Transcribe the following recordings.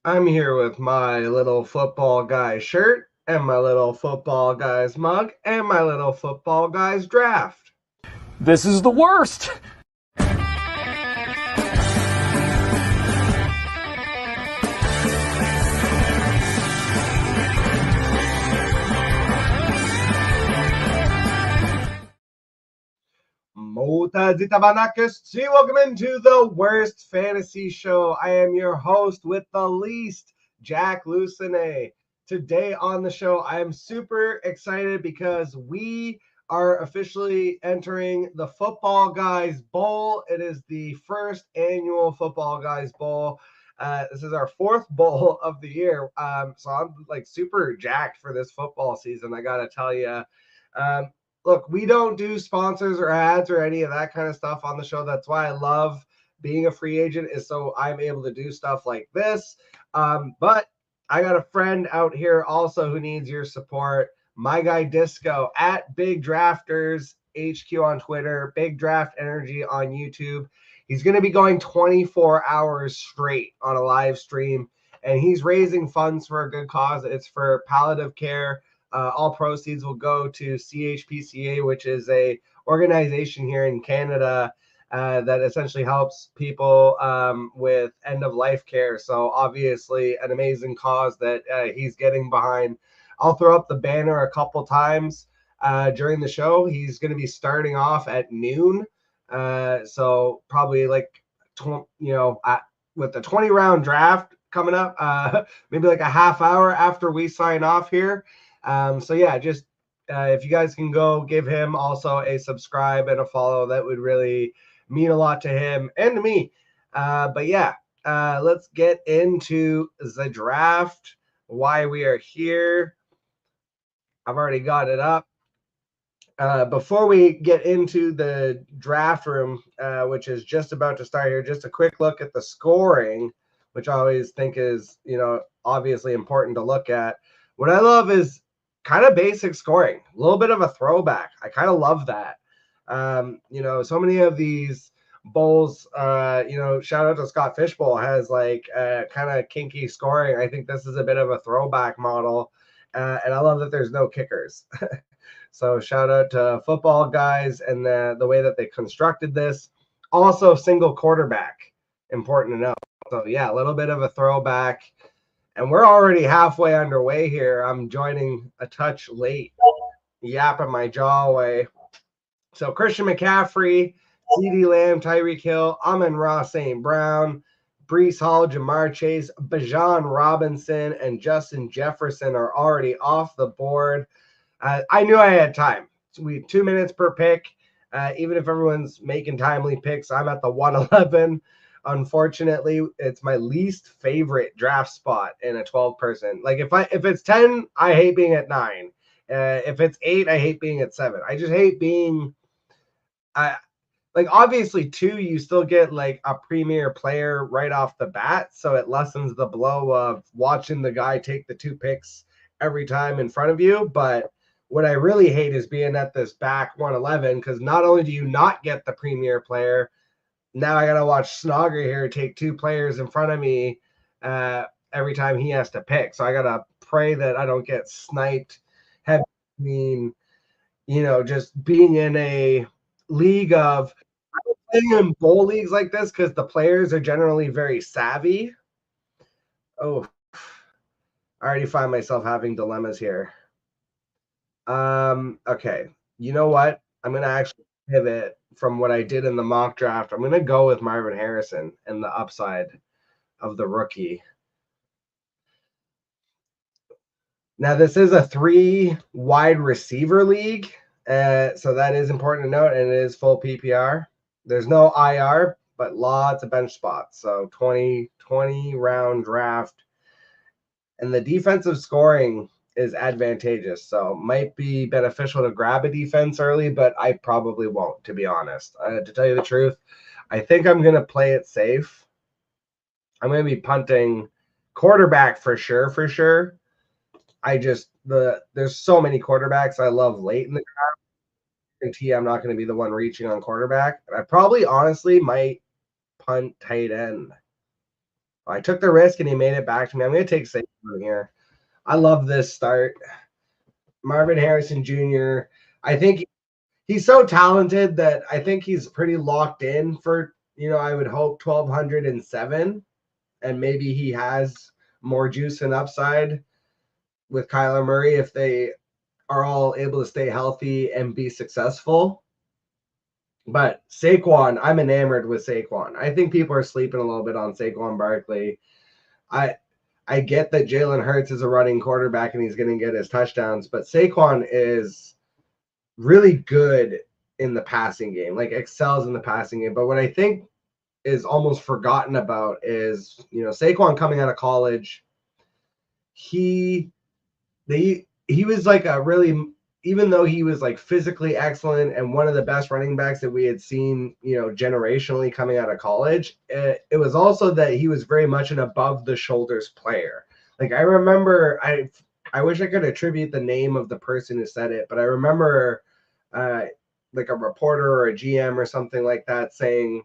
I'm here with my little football guy shirt and my little football guy's mug and my little football guy's draft. This is the worst. Mota Zitabanakis. Welcome into the worst fantasy show. I am your host with the least, Jack Lucenay. Today on the show, I am super excited because we are officially entering the Football Guys Bowl. It is the first annual Football Guys Bowl. This is our fourth bowl of the year. So I'm like super jacked for this football season. I got to tell you. Look, we don't do sponsors or ads or any of that kind of stuff on the show. That's why I love being a free agent, is so I'm able to do stuff like this. But I got a friend out here also who needs your support. My guy Disco at Big Drafters HQ on Twitter, Big Draft Energy on YouTube. He's going to be going 24 hours straight on a live stream, and he's raising funds for a good cause. It's for palliative care. All proceeds will go to CHPCA, which is a organization here in Canada that essentially helps people with end of life care. So obviously an amazing cause that he's getting behind. I'll throw up the banner a couple times during the show. He's going to be starting off at noon. So probably like, with the 20 round draft coming up, maybe like a half hour after we sign off here. So yeah, just if you guys can go give him also a subscribe and a follow, that would really mean a lot to him and to me. But yeah, let's get into the draft, why we are here. I've already got it up. Before we get into the draft room, which is just about to start here, just a quick look at the scoring, which I always think is, obviously important to look at. What I love is kind of basic scoring, a little bit of a throwback. I kind of love that. So many of these bowls, shout out to Scott Fishbowl, has like kind of kinky scoring. I think this is a bit of a throwback model. And I love that there's no kickers. So shout out to Football Guys and the way that they constructed this. Also, single quarterback, important to know. So yeah, a little bit of a throwback. And we're already halfway underway here. I'm joining a touch late, yapping my jaw away. So Christian McCaffrey, CeeDee Lamb, Tyreek Hill, Amon-Ra St. Brown, Breece Hall, Jamar Chase, Bijan Robinson, and Justin Jefferson are already off the board. I knew I had time. So we 2 minutes per pick. Even if everyone's making timely picks, I'm at the 111. Unfortunately, it's my least favorite draft spot in a 12 person. Like if it's 10, I hate being at 9. If it's 8, I hate being at 7. I just hate being like obviously 2, you still get like a premier player right off the bat, so it lessens the blow of watching the guy take the 2 picks every time in front of you. But what I really hate is being at this back 111, because not only do you not get the premier player, now I gotta watch Snogger here take 2 players in front of me every time he has to pick. So I gotta pray that I don't get sniped heavy. I mean, just being in a league of playing in bowl leagues like this, because the players are generally very savvy. Oh, I already find myself having dilemmas here. Okay. You know what? I'm gonna actually pivot from what I did in the mock draft. I'm gonna go with Marvin Harrison and the upside of the rookie. Now, this is a 3 wide receiver league, so that is important to note, and it is full PPR. There's no IR, but lots of bench spots. So 20 round draft, and the defensive scoring is advantageous. So might be beneficial to grab a defense early, but I probably won't, to be honest. To tell you the truth, I think I'm going to play it safe. I'm going to be punting quarterback for sure. There's so many quarterbacks I love late in the draft. I'm not going to be the one reaching on quarterback. And I probably honestly might punt tight end. I took the risk and he made it back to me. I'm going to take Saquon here. I love this start. Marvin Harrison Jr. I think he's so talented that I think he's pretty locked in for, I would hope 1,207. And maybe he has more juice and upside with Kyler Murray if they are all able to stay healthy and be successful. But Saquon, I'm enamored with Saquon. I think people are sleeping a little bit on Saquon Barkley. I get that Jalen Hurts is a running quarterback and he's going to get his touchdowns, but Saquon is really good in the passing game, like excels in the passing game. But what I think is almost forgotten about is, Saquon coming out of college, he was like a really, even though he was like physically excellent and one of the best running backs that we had seen, generationally coming out of college, it was also that he was very much an above the shoulders player. Like I remember, I wish I could attribute the name of the person who said it, but I remember like a reporter or a GM or something like that saying,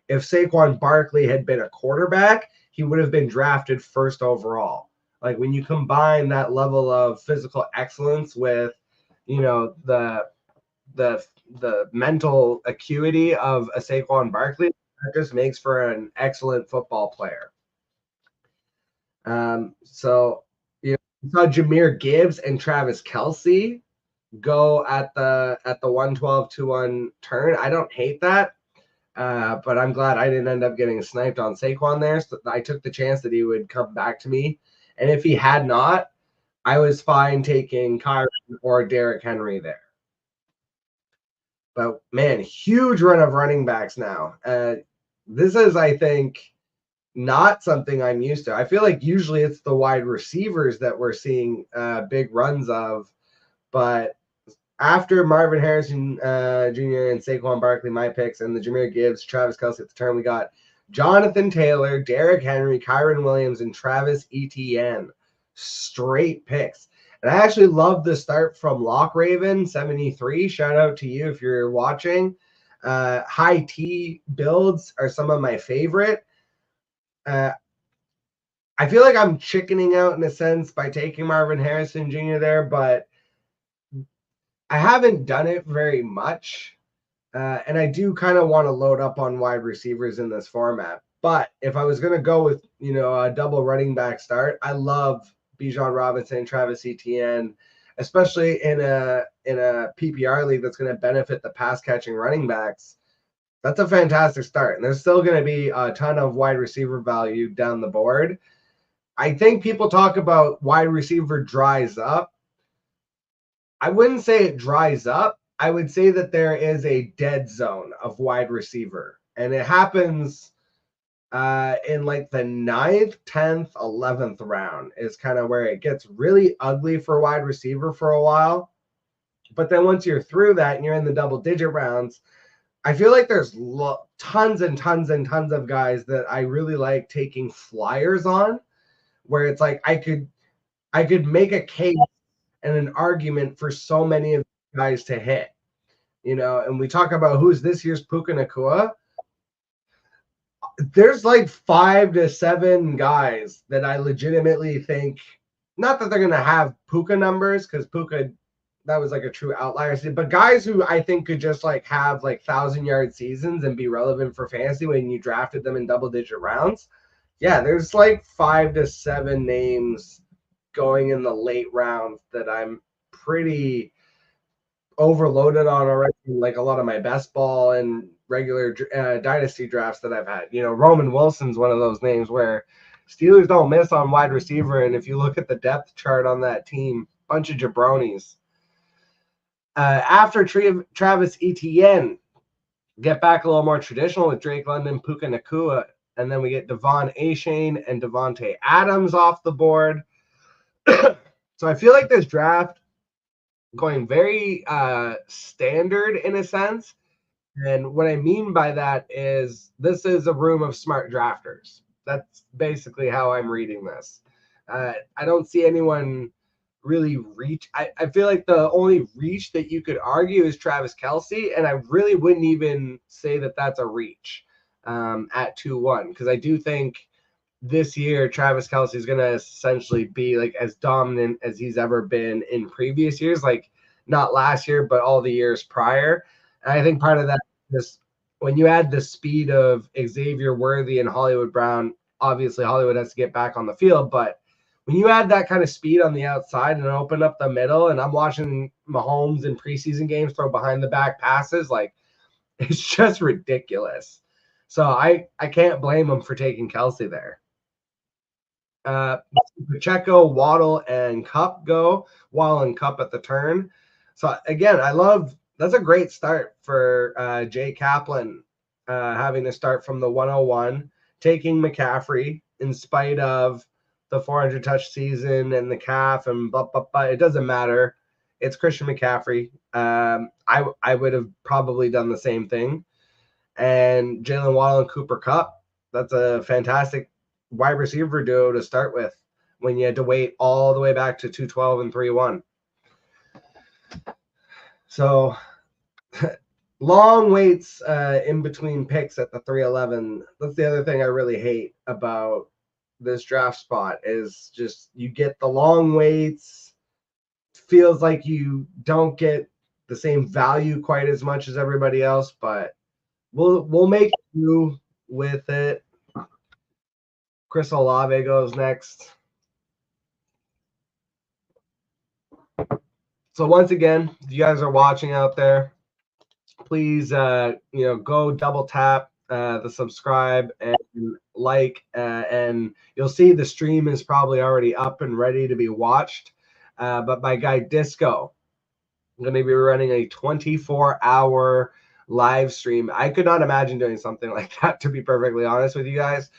if Saquon Barkley had been a quarterback, he would have been drafted first overall. Like when you combine that level of physical excellence with, the mental acuity of a Saquon Barkley, that just makes for an excellent football player. So we saw Jahmyr Gibbs and Travis Kelce go at the 112-2-1 turn. I don't hate that. But I'm glad I didn't end up getting sniped on Saquon there. So I took the chance that he would come back to me. And if he had not, I was fine taking Kyron or Derrick Henry there. But, man, huge run of running backs now. This is, I think, not something I'm used to. I feel like usually it's the wide receivers that we're seeing big runs of. But after Marvin Harrison Jr. and Saquon Barkley, my picks, and the Jahmyr Gibbs, Travis Kelce at the turn, we got Jonathan Taylor, Derrick Henry, Kyron Williams, and Travis Etienne. Straight picks. And I actually love the start from Lock Raven 73. Shout out to you if you're watching. High T builds are some of my favorite. I feel like I'm chickening out in a sense by taking Marvin Harrison Jr. there, but I haven't done it very much, and I do kind of want to load up on wide receivers in this format. But if I was going to go with, a double running back start, I love Bijan Robinson, Travis Etienne, especially in a PPR league that's going to benefit the pass catching running backs. That's a fantastic start, and there's still going to be a ton of wide receiver value down the board. I think people talk about wide receiver dries up. I wouldn't say it dries up. I would say that there is a dead zone of wide receiver, and it happens in like the 9th, 10th, 11th round is kind of where it gets really ugly for wide receiver for a while. But then once you're through that and you're in the double-digit rounds, I feel like there's tons and tons and tons of guys that I really like taking flyers on, where it's like I could make a case and an argument for so many of these guys to hit, and we talk about who's this year's Puka Nacua. There's like 5 to 7 guys that I legitimately think, not that they're going to have Puka numbers, because Puka, that was like a true outlier, but guys who I think could just like have like 1,000-yard seasons and be relevant for fantasy when you drafted them in double-digit rounds. Yeah, there's like 5 to 7 names going in the late rounds that I'm pretty overloaded on already, like a lot of my best ball and regular dynasty drafts that I've had. Roman Wilson's one of those names where Steelers don't miss on wide receiver, and if you look at the depth chart on that team, bunch of jabronis. After Travis Etienne, get back a little more traditional with Drake London, Puka Nacua, and then we get Devon Achane and Devontae Adams off the board. So I feel like this draft going very standard in a sense. And what I mean by that is this is a room of smart drafters. That's basically how I'm reading this. I don't see anyone really reach. I feel like the only reach that you could argue is Travis Kelce, and I really wouldn't even say that that's a reach at 2-1, because I do think this year Travis Kelce is going to essentially be like as dominant as he's ever been in previous years, like not last year, but all the years prior. And I think part of that is when you add the speed of Xavier Worthy and Hollywood Brown, obviously Hollywood has to get back on the field, but when you add that kind of speed on the outside and open up the middle, and I'm watching Mahomes in preseason games throw behind the back passes, like it's just ridiculous. So I can't blame him for taking Kelce there. Pacheco, Waddle, and Cup go. Waddle and Cup at the turn. So again, that's a great start for Jay Kaplan, having to start from the 101, taking McCaffrey in spite of the 400 touch season and the calf and blah, blah, blah. It doesn't matter. It's Christian McCaffrey. I would have probably done the same thing. And Jalen Waddle and Cooper Kupp. That's a fantastic wide receiver duo to start with when you had to wait all the way back to 212 and 3-1. So long waits in between picks at the 311. That's the other thing I really hate about this draft spot is just you get the long waits. Feels like you don't get the same value quite as much as everybody else, but we'll make do with it. Chris Olave goes next. So once again, if you guys are watching out there, please go double tap the subscribe and like, and you'll see the stream is probably already up and ready to be watched. But my guy Disco, I'm going to be running a 24-hour live stream. I could not imagine doing something like that, to be perfectly honest with you guys.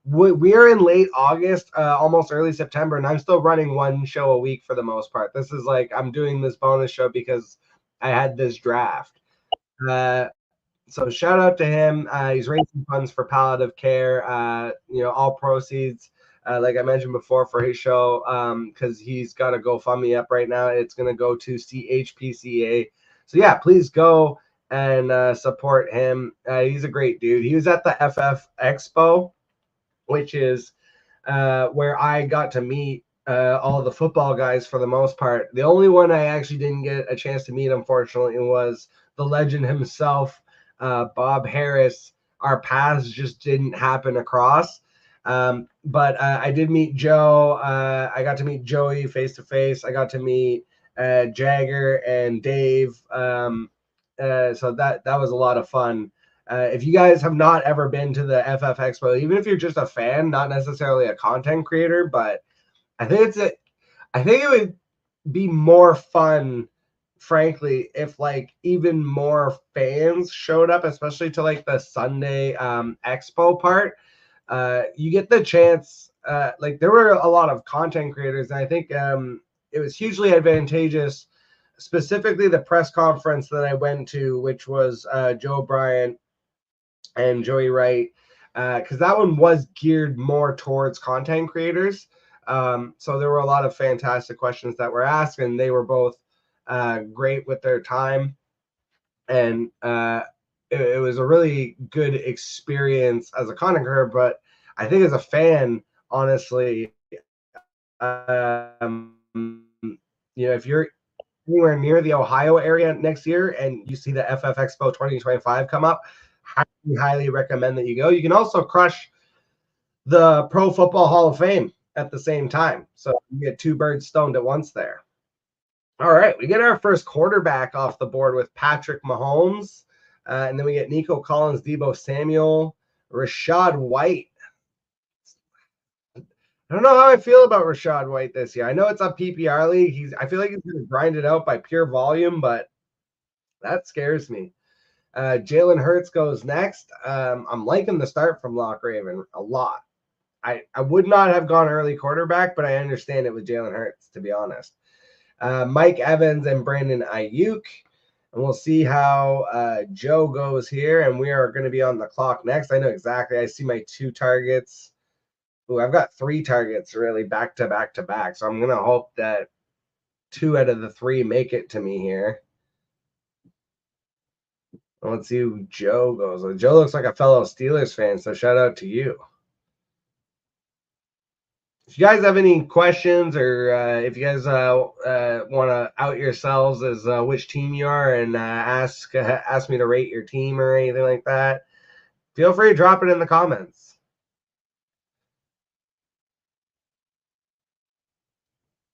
We are in late August, almost early September, and I'm still running one show a week for the most part. This is like I'm doing this bonus show because I had this draft. So shout out to him. He's raising funds for palliative care. All proceeds, like I mentioned before, for his show, because he's got a GoFundMe up right now. It's going to go to CHPCA. So yeah, please go and support him. He's a great dude. He was at the FF Expo, which is where I got to meet all the football guys for the most part. The only one I actually didn't get a chance to meet, unfortunately, was the legend himself, Bob Harris. Our paths just didn't happen across. But I did meet Joe. I got to meet Joey face to face. I got to meet Jagger and Dave. So that was a lot of fun. If you guys have not ever been to the FF Expo, even if you're just a fan, not necessarily a content creator, but I think it would be more fun, frankly, if like even more fans showed up, especially to like the Sunday Expo part. You get the chance. Like there were a lot of content creators, and I think it was hugely advantageous. Specifically, the press conference that I went to, which was Joe Bryant and Joey Wright, because that one was geared more towards content creators. So there were a lot of fantastic questions that were asked, and they were both great with their time. And it was a really good experience as a content creator, but I think as a fan, honestly, if you're anywhere near the Ohio area next year and you see the FF Expo 2025 come up, highly recommend that you go. You can also crush the Pro Football Hall of Fame at the same time. So you get two birds stoned at once there. All right, we get our first quarterback off the board with Patrick Mahomes. And then we get Nico Collins, Deebo Samuel, Rachaad White. I don't know how I feel about Rachaad White this year. I know it's a PPR league. I feel like he's going to grind it out by pure volume, but that scares me. Jalen Hurts goes next. I'm liking the start from Lock Raven a lot. I would not have gone early quarterback, but I understand it with Jalen Hurts, to be honest. Mike Evans and Brandon Ayuk. And we'll see how Joe goes here. And we are going to be on the clock next. I know exactly. I see my two targets. Ooh, I've got three targets really back to back to back. So I'm going to hope that 2 out of the 3 make it to me here. Let's see who Joe goes with. Joe looks like a fellow Steelers fan, so shout out to you. if you guys have any questions, or if you guys want to out yourselves as which team you are, and ask me to rate your team or anything like that, feel free to drop it in the comments.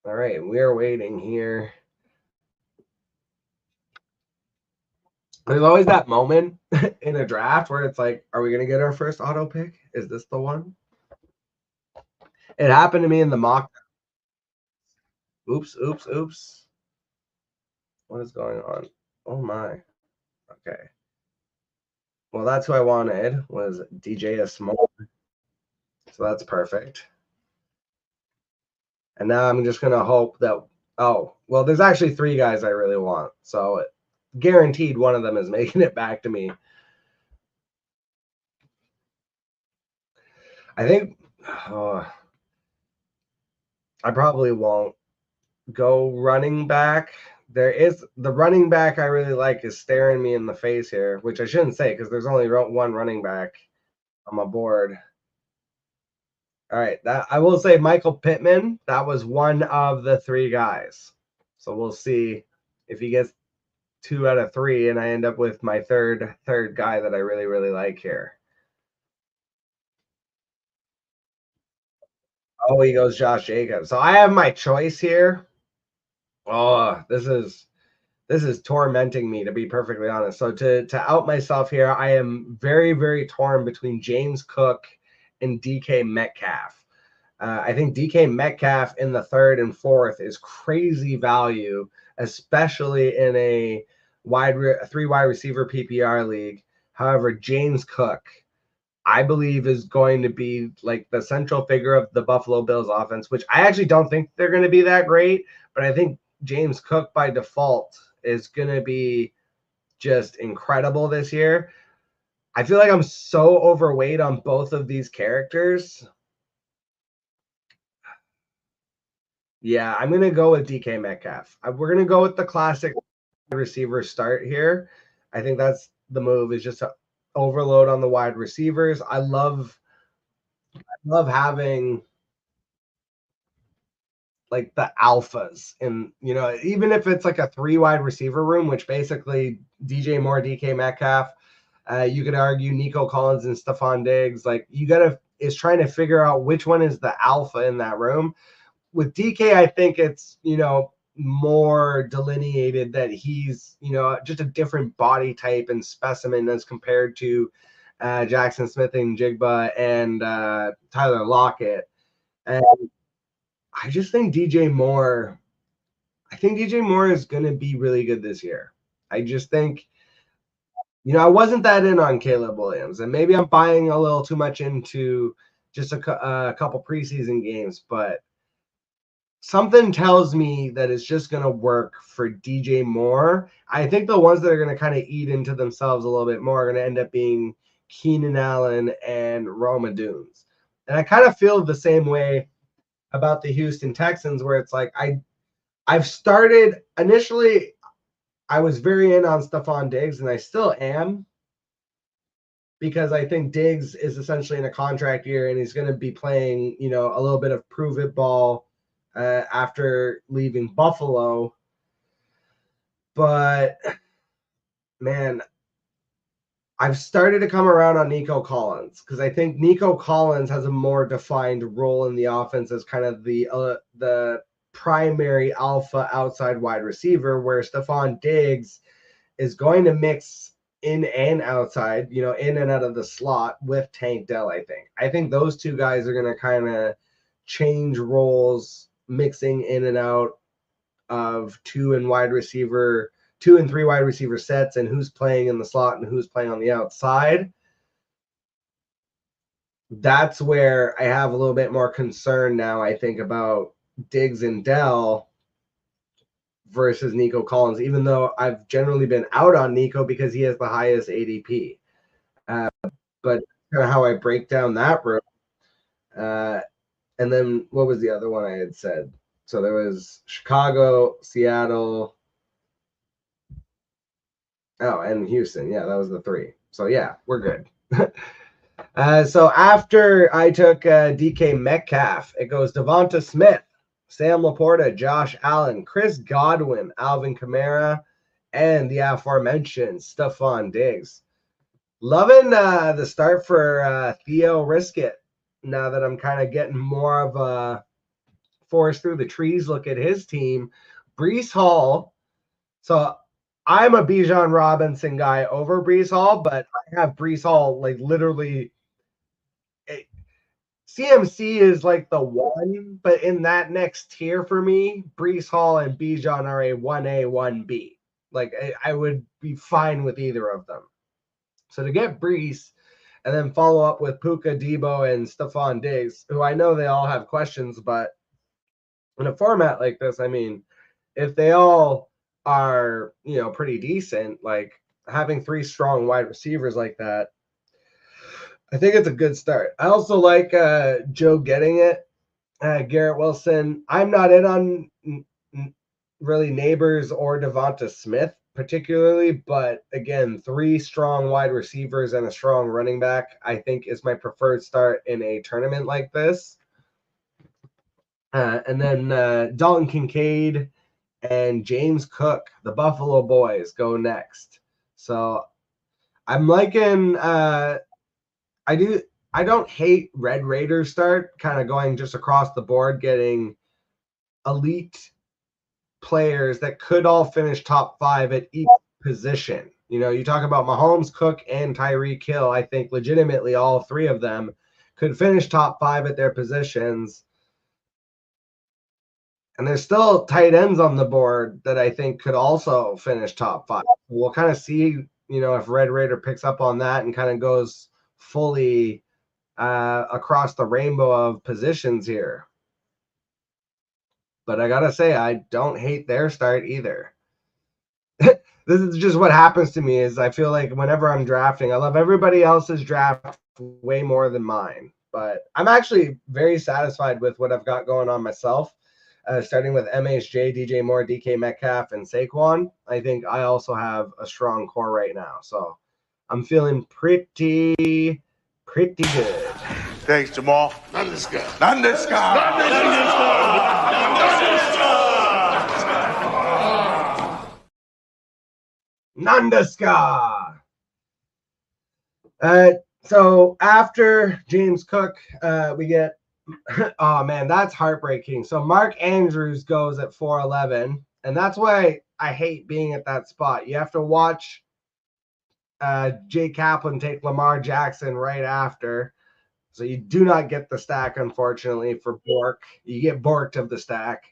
All right, we are waiting here. There's always that moment in a draft where it's like, are we going to get our first auto pick? Is this the one? It happened to me in the mock. Oops, oops, oops. What is going on? Oh my. Okay. Well, that's who I wanted, was DJ Small. So that's perfect. And now I'm just going to hope that, oh, well, there's actually 3 guys I really want. So guaranteed one of them is making it back to me. I think I probably won't go running back. There is the running back I really like is staring me in the face here, which I shouldn't say because there's only one running back on my board. All right, that I will say Michael Pittman. That was one of the 3 guys. So we'll see if he gets 2 out of 3, and I end up with my third guy that I really like here. Oh, he goes Josh Jacobs. So I have my choice here. Oh, this is tormenting me, to be perfectly honest. So to out myself here, I am very torn between James Cook and DK Metcalf. I think DK Metcalf in the 3rd and 4th is crazy value, especially in a 3 wide receiver PPR league. However, James Cook, I believe, is going to be like the central figure of the Buffalo Bills offense, which I actually don't think they're going to be that great, but I think James Cook by default is going to be just incredible this year. I feel like I'm so overweight on both of these characters. Yeah, I'm going to go with DK Metcalf. We're going to go with the classic receiver start here. I think that's the move, is just to overload on the wide receivers. I love having like the alphas, and even if it's like a 3 wide receiver room, which basically DJ Moore, DK Metcalf, you could argue Nico Collins and Stephon Diggs, like is trying to figure out which one is the alpha in that room. With DK, I think it's more delineated that he's just a different body type and specimen as compared to Jackson Smith and Jigba and Tyler Lockett. And I just think DJ Moore. I think DJ Moore is going to be really good this year. I just think, I wasn't that in on Caleb Williams, and maybe I'm buying a little too much into just a couple preseason games, but something tells me that it's just going to work for DJ Moore. I think the ones that are going to kind of eat into themselves a little bit more are going to end up being Keenan Allen and Roma Dunes. And I kind of feel the same way about the Houston Texans, where it's like I've started initially, I was very in on Stephon Diggs, and I still am, because I think Diggs is essentially in a contract year, and he's going to be playing, a little bit of prove it ball after leaving Buffalo. But man, I've started to come around on Nico Collins, because I think Nico Collins has a more defined role in the offense as kind of the primary alpha outside wide receiver, where Stephon Diggs is going to mix in and outside, in and out of the slot with Tank Dell. I think those 2 guys are going to kind of change roles, mixing in and out of 2 and 3 wide receiver sets, and who's playing in the slot and who's playing on the outside. That's where I have a little bit more concern now, I think, about Diggs and Dell versus Nico Collins, even though I've generally been out on Nico because he has the highest ADP. But kind of how I break down that room. And then what was the other one I had said? So there was Chicago, Seattle, and Houston. Yeah, that was the 3. So yeah, we're good. So after I took DK Metcalf, it goes Devonta Smith, Sam Laporta, Josh Allen, Chris Godwin, Alvin Kamara, and the aforementioned Stephon Diggs. Loving the start for Theo Riskett. Now that I'm kind of getting more of a forest through the trees look at his team. Breece Hall. So I'm a Bijan Robinson guy over Breece Hall, but I have Breece Hall like literally. CMC is like the one, but in that next tier for me, Breece Hall and Bijan are a 1A, 1B. Like I would be fine with either of them. So to get Breece and then follow up with Puka, Debo, and Stephon Diggs, who I know they all have questions, but in a format like this, I mean, if they all are, pretty decent, like having three strong wide receivers like that, I think it's a good start. I also like Joe getting it. Garrett Wilson. I'm not in on really Neighbors or Devonta Smith particularly, but again, three strong wide receivers and a strong running back, I think, is my preferred start in a tournament like this. And then Dalton Kincaid and James Cook, the Buffalo Boys, go next. So I'm liking. I don't hate Red Raiders start, kind of going just across the board, getting elite players that could all finish top 5 at each position. You talk about Mahomes, Cook, and Tyreek Hill. I think legitimately all three of them could finish top 5 at their positions. And there's still tight ends on the board that I think could also finish top 5. We'll kind of see, if Red Raider picks up on that and kind of goes fully across the rainbow of positions here. But I gotta say, I don't hate their start either. This is just what happens to me is I feel like whenever I'm drafting, I love everybody else's draft way more than mine. But I'm actually very satisfied with what I've got going on myself, starting with MHJ, DJ Moore, DK Metcalf, and Saquon. I think I also have a strong core right now. So I'm feeling pretty good. Thanks, Jamal. Nandaska. So after James Cook, we get, oh man, that's heartbreaking. So Mark Andrews goes at 411, and that's why I hate being at that spot. You have to watch Jay Kaplan take Lamar Jackson right after. So you do not get the stack, unfortunately, for Bork. You get borked of the stack.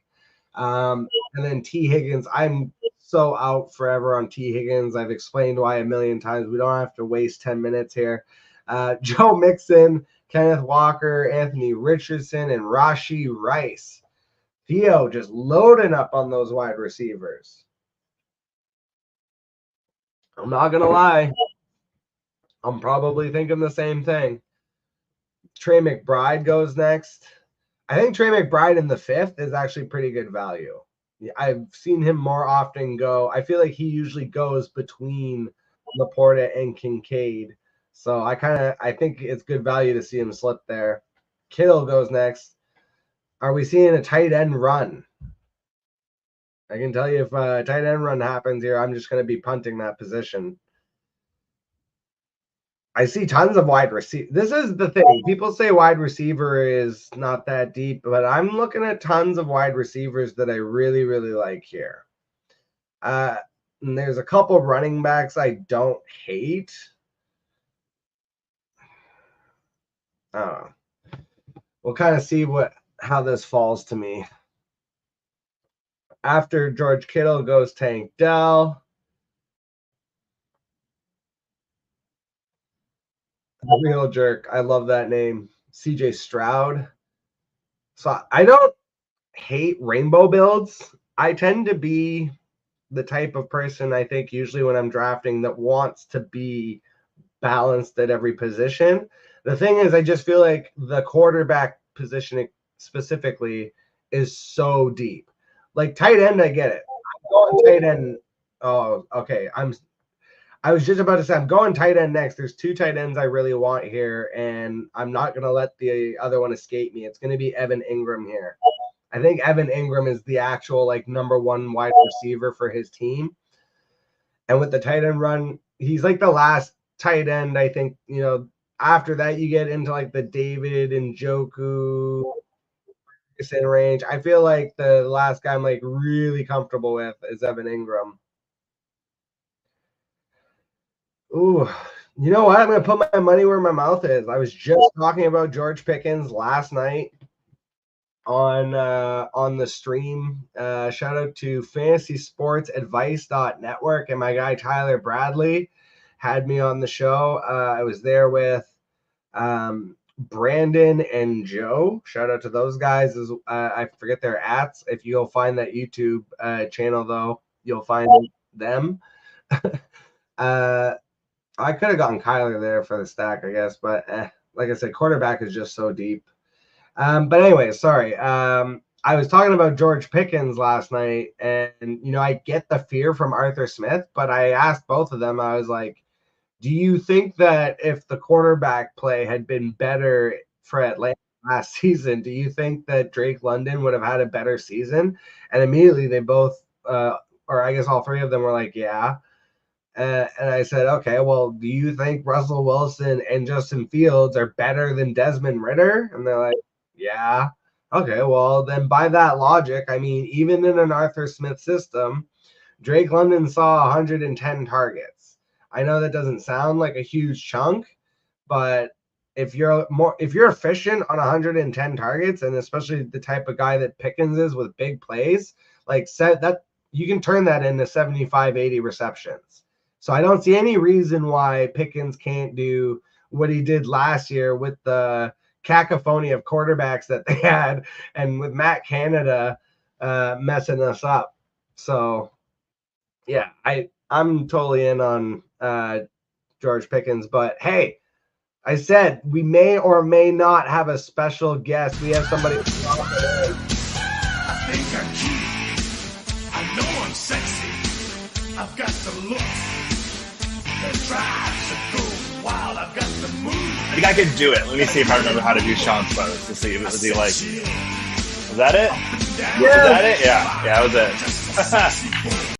And then T. Higgins. I'm so out forever on T. Higgins. I've explained why a million times. We don't have to waste 10 minutes here. Joe Mixon, Kenneth Walker, Anthony Richardson, and Rashee Rice. Theo just loading up on those wide receivers. I'm not going to lie. I'm probably thinking the same thing. Trey McBride goes next. I think Trey McBride in the 5th is actually pretty good value. I've seen him more often go. I feel like he usually goes between Laporta and Kincaid. So I think it's good value to see him slip there. Kittle goes next. Are we seeing a tight end run? I can tell you if a tight end run happens here, I'm just going to be punting that position. I see tons of wide receiver. This is the thing. People say wide receiver is not that deep, but I'm looking at tons of wide receivers that I really, really like here. And there's a couple running backs I don't hate. I don't know. We'll kind of see how this falls to me. After George Kittle goes Tank Dell. Real jerk. I love that name. CJ Stroud. So I don't hate rainbow builds. I tend to be the type of person, I think, usually when I'm drafting that wants to be balanced at every position. The thing is, I just feel like the quarterback position specifically is so deep. Like tight end, I get it. I'm going tight end. Oh, okay. I was just about to say I'm going tight end next. There's two tight ends I really want here, and I'm not going to let the other one escape me. It's going to be Evan Ingram here. I think Evan Ingram is the actual like number one wide receiver for his team. And with the tight end run, he's like the last tight end. I think, after that you get into like the David and Njoku in range. I feel like the last guy I'm like really comfortable with is Evan Ingram. Ooh, you know what? I'm gonna put my money where my mouth is. I was just talking about George Pickens last night on the stream. Shout out to fantasysportsadvice.network, and my guy Tyler Bradley had me on the show. I was there with Brandon and Joe. Shout out to those guys. I forget their ats. If you'll find that YouTube channel though, you'll find them. I could have gotten Kyler there for the stack, I guess, but like I said, quarterback is just so deep. But anyway, sorry. I was talking about George Pickens last night, and I get the fear from Arthur Smith, but I asked both of them. I was like, do you think that if the quarterback play had been better for Atlanta last season, do you think that Drake London would have had a better season? And immediately they both, or I guess all three of them were like, yeah. And I said, okay, well, do you think Russell Wilson and Justin Fields are better than Desmond Ridder? And they're like, yeah. Okay, well, then by that logic, I mean, even in an Arthur Smith system, Drake London saw 110 targets. I know that doesn't sound like a huge chunk, but if you're efficient on 110 targets, and especially the type of guy that Pickens is with big plays, like that you can turn that into 75, 80 receptions. So I don't see any reason why Pickens can't do what he did last year with the cacophony of quarterbacks that they had, and with Matt Canada messing us up. So yeah, I'm totally in on George Pickens, but hey, I said we may or may not have a special guest. We have somebody. I think I'm cute. I know I'm sexy. I've got the look. The drive to go wild. I've got the move. I think I can do it. Let me see if I remember how to do Sean's pose. Let's see. Was he like? Was that it? Yeah. Was that it? Yeah, that was it.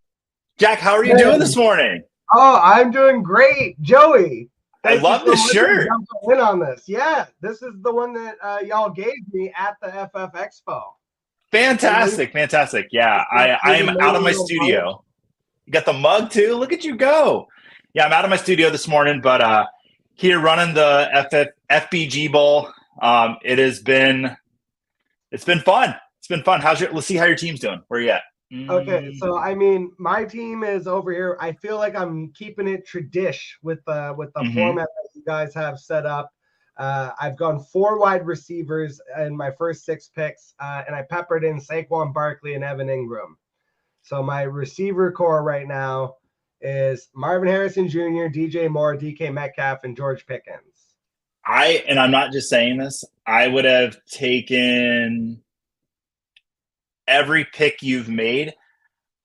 Jack, how are you doing this morning? Oh, I'm doing great, Joey. I love this shirt. In on this, yeah. This is the one that y'all gave me at the FF Expo. Fantastic. Yeah, I am out of my studio. You got the mug too. Look at you go. Yeah, I'm out of my studio this morning, but here running the FBG Bowl. It's been fun. It's been fun. Let's see how your team's doing. Where are you at? Okay, so I mean, my team is over here. I feel like I'm keeping it tradish with the format that you guys have set up. I've gone 4 wide receivers in my first 6 picks, and I peppered in Saquon Barkley and Evan Ingram. So my receiver core right now is Marvin Harrison Jr., DJ Moore, DK Metcalf, and George Pickens. I'm not just saying this. I would have taken every pick you've made.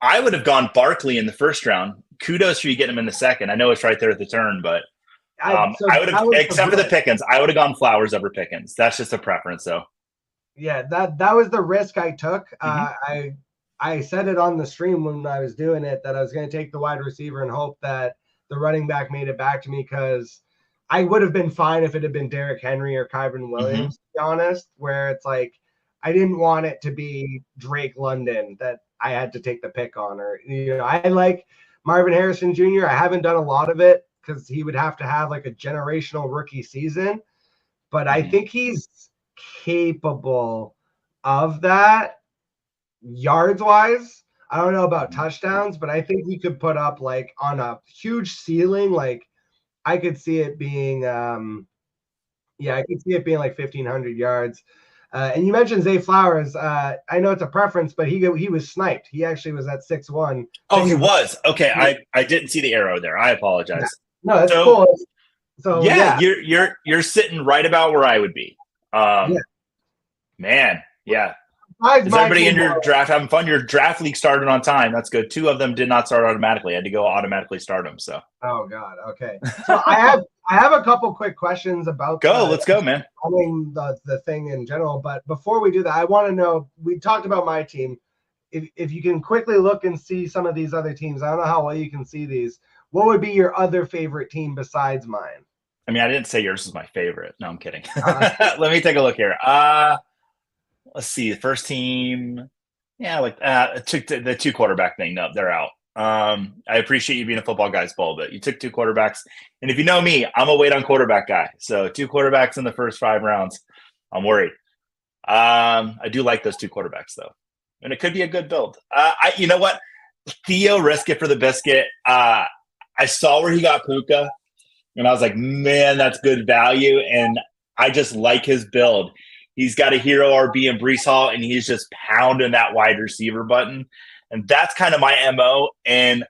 I would have gone Barkley in the first round. Kudos for you getting him in the second. I know it's right there at the turn, but I would have, except for the Pickens, I would have gone Flowers over Pickens. That's just a preference, though. Yeah, that was the risk I took. I said it on the stream when I was doing it that I was going to take the wide receiver and hope that the running back made it back to me, because I would have been fine if it had been Derrick Henry or Kyron Williams, to be honest, where it's like I didn't want it to be Drake London that I had to take the pick on. Or, I like Marvin Harrison Jr. I haven't done a lot of it because he would have to have like a generational rookie season, but I think he's capable of that yards wise. I don't know about touchdowns, but I think he could put up like on a huge ceiling. Like I could see it being, I could see it being like 1,500 yards. And you mentioned Zay Flowers. I know it's a preference, but he was sniped. He actually was at 6'1". Oh, he was? Okay, I didn't see the arrow there. I apologize. Yeah. No, that's cool. So yeah, you're sitting right about where I would be. Man, yeah. besides Is my everybody team, in your draft having fun? Your draft league started on time. That's good. 2 of them did not start automatically. I had to go automatically start them. So. Oh God. Okay. So I have a couple quick questions about. Let's go, man. I mean the thing in general, but before we do that, I want to know. We talked about my team. If you can quickly look and see some of these other teams, I don't know how well you can see these. What would be your other favorite team besides mine? I mean, I didn't say yours is my favorite. No, I'm kidding. Let me take a look here. Let's see. The first team, yeah, like took the 2 quarterback thing. No, they're out. I appreciate you being a football guys bowl, but you took 2 quarterbacks. And if you know me, I'm a wait on quarterback guy. So 2 quarterbacks in the first 5 rounds. I'm worried. I do like those 2 quarterbacks though, and it could be a good build. You know what? Theo, risk it for the biscuit. I saw where he got Puka, and I was like, man, that's good value. And I just like his build. He's got a hero RB in Brees Hall, and he's just pounding that wide receiver button. And that's kind of my MO. And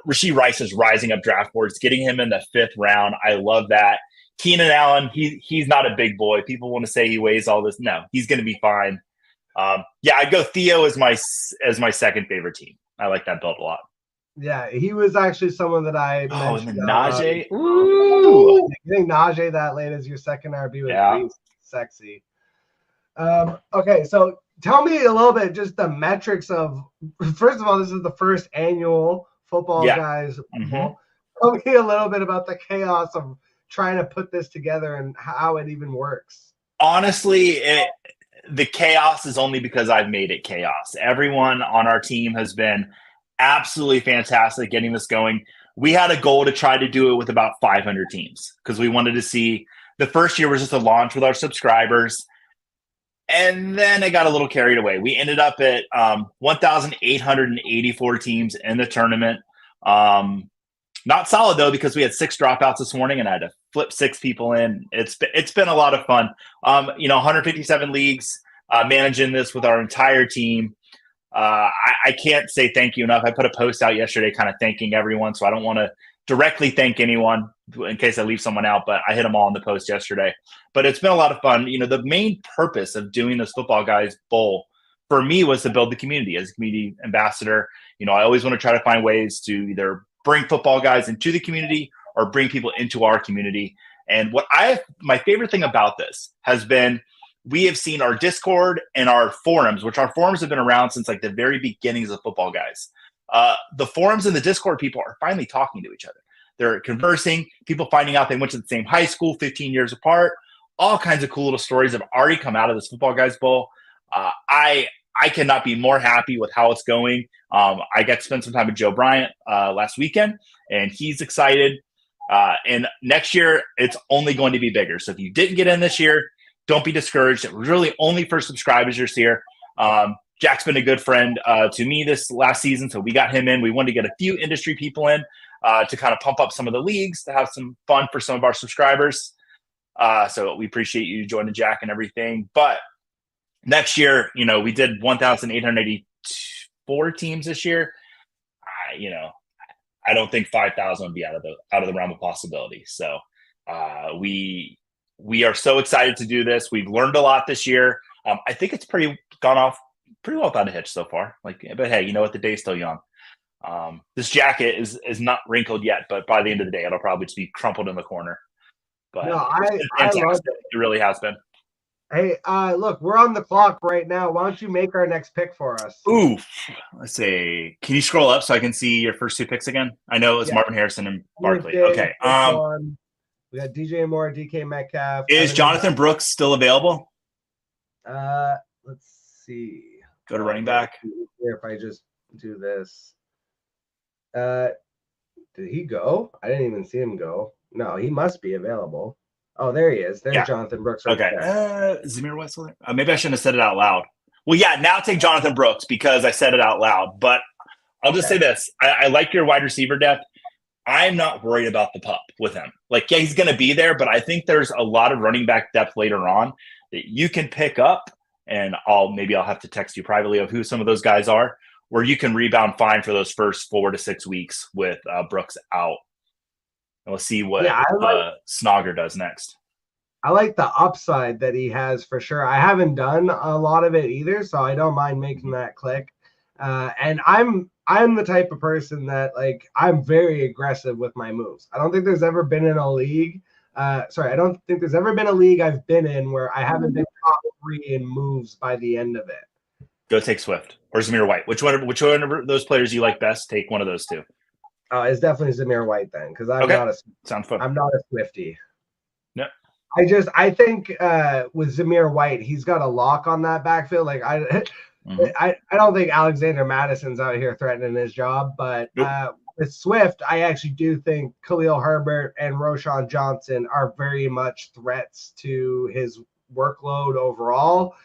Rashee Rice is rising up draft boards, getting him in the 5th round. I love that. Keenan Allen, he's not a big boy. People want to say he weighs all this. No, he's going to be fine. I'd go Theo as my second favorite team. I like that build a lot. Yeah, he was actually someone that I mentioned. And then Najee. Ooh. Getting Najee that late as your second RB was pretty sexy. Okay, so tell me a little bit, just the metrics of. First of all, this is the first annual football guys. Mm-hmm. Tell me a little bit about the chaos of trying to put this together and how it even works. Honestly, the chaos is only because I've made it chaos. Everyone on our team has been absolutely fantastic getting this going. We had a goal to try to do it with about 500 teams because we wanted to see. The first year was just a launch with our subscribers, and then it got a little carried away. We ended up at 1,884 teams in the tournament. Not solid though, because we had 6 dropouts this morning and I had to flip 6 people in. It's been a lot of fun. 157 leagues, managing this with our entire team. I can't say thank you enough. I put a post out yesterday kind of thanking everyone, so I don't want to directly thank anyone in case I leave someone out, but I hit them all in the post yesterday. But it's been a lot of fun. The main purpose of doing this Football Guys Bowl for me was to build the community. As a community ambassador, I always want to try to find ways to either bring football guys into the community or bring people into our community. And my favorite thing about this has been we have seen our Discord and our forums, which our forums have been around since like the very beginnings of Football Guys. The forums and the Discord people are finally talking to each other. They're conversing, people finding out they went to the same high school 15 years apart. All kinds of cool little stories have already come out of this Football Guys Bowl. I cannot be more happy with how it's going. I got to spend some time with Joe Bryant last weekend, and he's excited. And next year, it's only going to be bigger. So if you didn't get in this year, don't be discouraged. It was really only for subscribers this year. Jack's been a good friend to me this last season, so we got him in. We wanted to get a few industry people in to kind of pump up some of the leagues, to have some fun for some of our subscribers. So we appreciate you joining Jack and everything. But next year, we did 1,884 teams this year. I don't think 5,000 would be out of the realm of possibility. So we are so excited to do this. We've learned a lot this year. I think it's gone off pretty well without a hitch so far. But hey, you know what? The day's still young. This jacket is not wrinkled yet, but by the end of the day, it'll probably just be crumpled in the corner. But no, I love it. It really has been. Hey, look, we're on the clock right now. Why don't you make our next pick for us? Ooh, let's see. Can you scroll up so I can see your first 2 picks again? I know it was Marvin Harrison and Barkley. Okay. We got DJ Moore, DK Metcalf. Is Jonathan Brooks still available? Let's see. Go to running back. If I just do this. Did he go? I didn't even see him go. No, he must be available. Oh, there he is. There's Jonathan Brooks. Right there. Zamir White still there? Maybe I shouldn't have said it out loud. Well, yeah, now take Jonathan Brooks because I said it out loud. But I'll just say this. I like your wide receiver depth. I'm not worried about the pup with him. He's going to be there, but I think there's a lot of running back depth later on that you can pick up, and I'll have to text you privately of who some of those guys are, where you can rebound fine for those first 4 to 6 weeks with Brooks out. And we'll see what Snogger does next. I like the upside that he has for sure. I haven't done a lot of it either, so I don't mind making that click. And I'm the type of person that like I'm very aggressive with my moves. I don't think there's ever been in a league. I don't think there's ever been a league I've been in where I haven't been top 3 in moves by the end of it. Go take Swift or Zamir White. Which one of those players you like best? Take one of those two. It's definitely Zamir White then, because Sounds fun. I'm not a Swiftie. No. I think with Zamir White, he's got a lock on that backfield. Like I don't think Alexander Madison's out here threatening his job, but with Swift, I actually do think Khalil Herbert and Roshan Johnson are very much threats to his workload overall.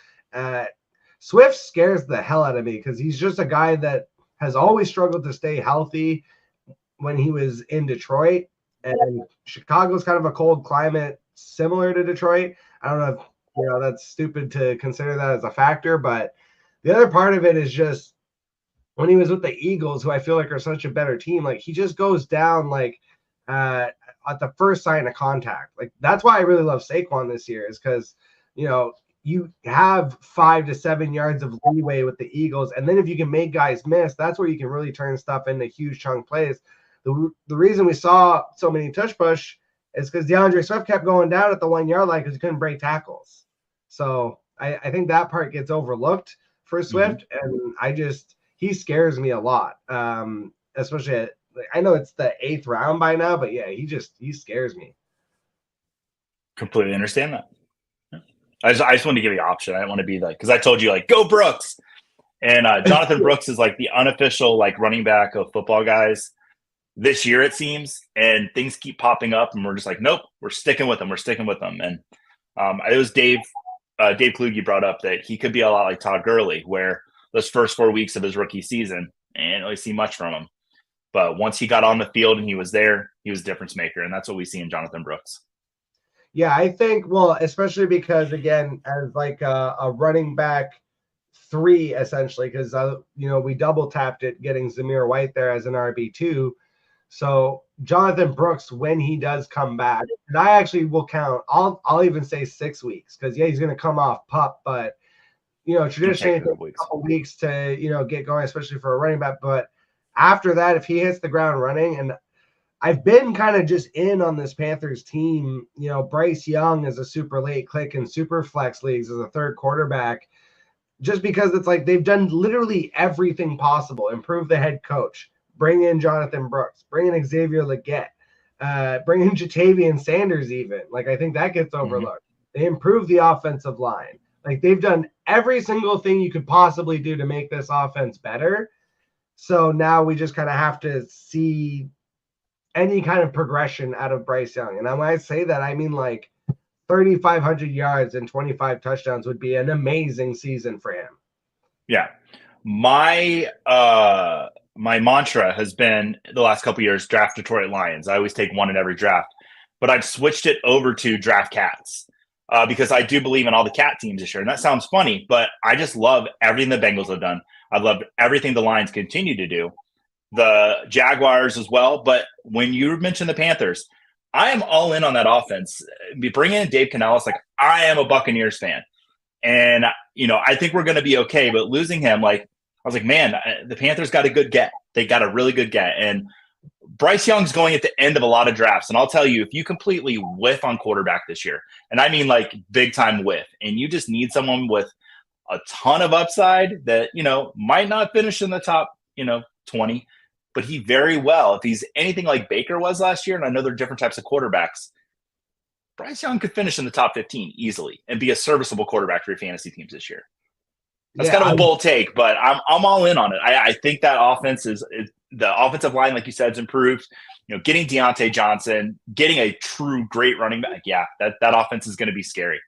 Swift scares the hell out of me because he's just a guy that has always struggled to stay healthy when he was in Detroit, and Chicago's kind of a cold climate similar to Detroit. I don't know if that's stupid to consider that as a factor, but the other part of it is just when he was with the Eagles, who I feel like are such a better team, like he just goes down like at the first sign of contact. Like that's why I really love Saquon this year, is because you have 5 to 7 yards of leeway with the Eagles, and then if you can make guys miss, that's where you can really turn stuff into huge chunk plays. The reason we saw so many tush push is because DeAndre Swift kept going down at the 1 yard line because he couldn't break tackles. So I think that part gets overlooked for Swift, and he scares me a lot. Especially I know it's the 8th round by now, but yeah, he scares me. Completely understand that. Yeah. I just wanted to give you an option. I didn't want to be like, because I told you like go Brooks, and Jonathan Brooks is like the unofficial like running back of football guys this year, it seems, and things keep popping up, and we're just like, nope, we're sticking with them. And it was Dave Kluge brought up that he could be a lot like Todd Gurley, where those first 4 weeks of his rookie season, and didn't really see much from him. But once he got on the field and he was there, he was a difference maker, and that's what we see in Jonathan Brooks. Yeah, I think, well, especially because, again, as like a running back 3, essentially, because, we double tapped it getting Zamir White there as an RB2. So Jonathan Brooks, when he does come back, and I actually will count, I'll even say 6 weeks, because he's going to come off PUP, but traditionally it takes a couple weeks to get going, especially for a running back. But after that, if he hits the ground running, and I've been kind of just in on this Panthers team, Bryce Young is a super late click in super flex leagues as a 3rd quarterback, just because it's like they've done literally everything possible. Improve the head coach, bring in Jonathan Brooks, bring in Xavier Legette, bring in Jatavian Sanders even. Like, I think that gets overlooked. They improved the offensive line. Like, they've done every single thing you could possibly do to make this offense better. So now we just kind of have to see any kind of progression out of Bryce Young. And when I say that, I mean like 3,500 yards and 25 touchdowns would be an amazing season for him. Yeah. My mantra has been the last couple of years, draft Detroit Lions. I always take one in every draft, but I've switched it over to draft Cats because I do believe in all the Cat teams this year. And that sounds funny, but I just love everything the Bengals have done. I've loved everything the Lions continue to do, the Jaguars as well. But when you mention the Panthers, I am all in on that offense. Bringing in Dave Canales, like I am a Buccaneers fan. And, I think we're going to be okay. But losing him, like, I was like, man, the Panthers got a good get. They got a really good get. And Bryce Young's going at the end of a lot of drafts. And I'll tell you, if you completely whiff on quarterback this year, and I mean like big time whiff, and you just need someone with a ton of upside that, might not finish in the top, 20, but he very well, if he's anything like Baker was last year, and I know there are different types of quarterbacks, Bryce Young could finish in the top 15 easily and be a serviceable quarterback for your fantasy teams this year. That's kind of a bold take, but I'm all in on it. I think that offense is the offensive line, like you said, is improved. Getting Deontay Johnson, getting a true great running back. Yeah, that offense is going to be scary.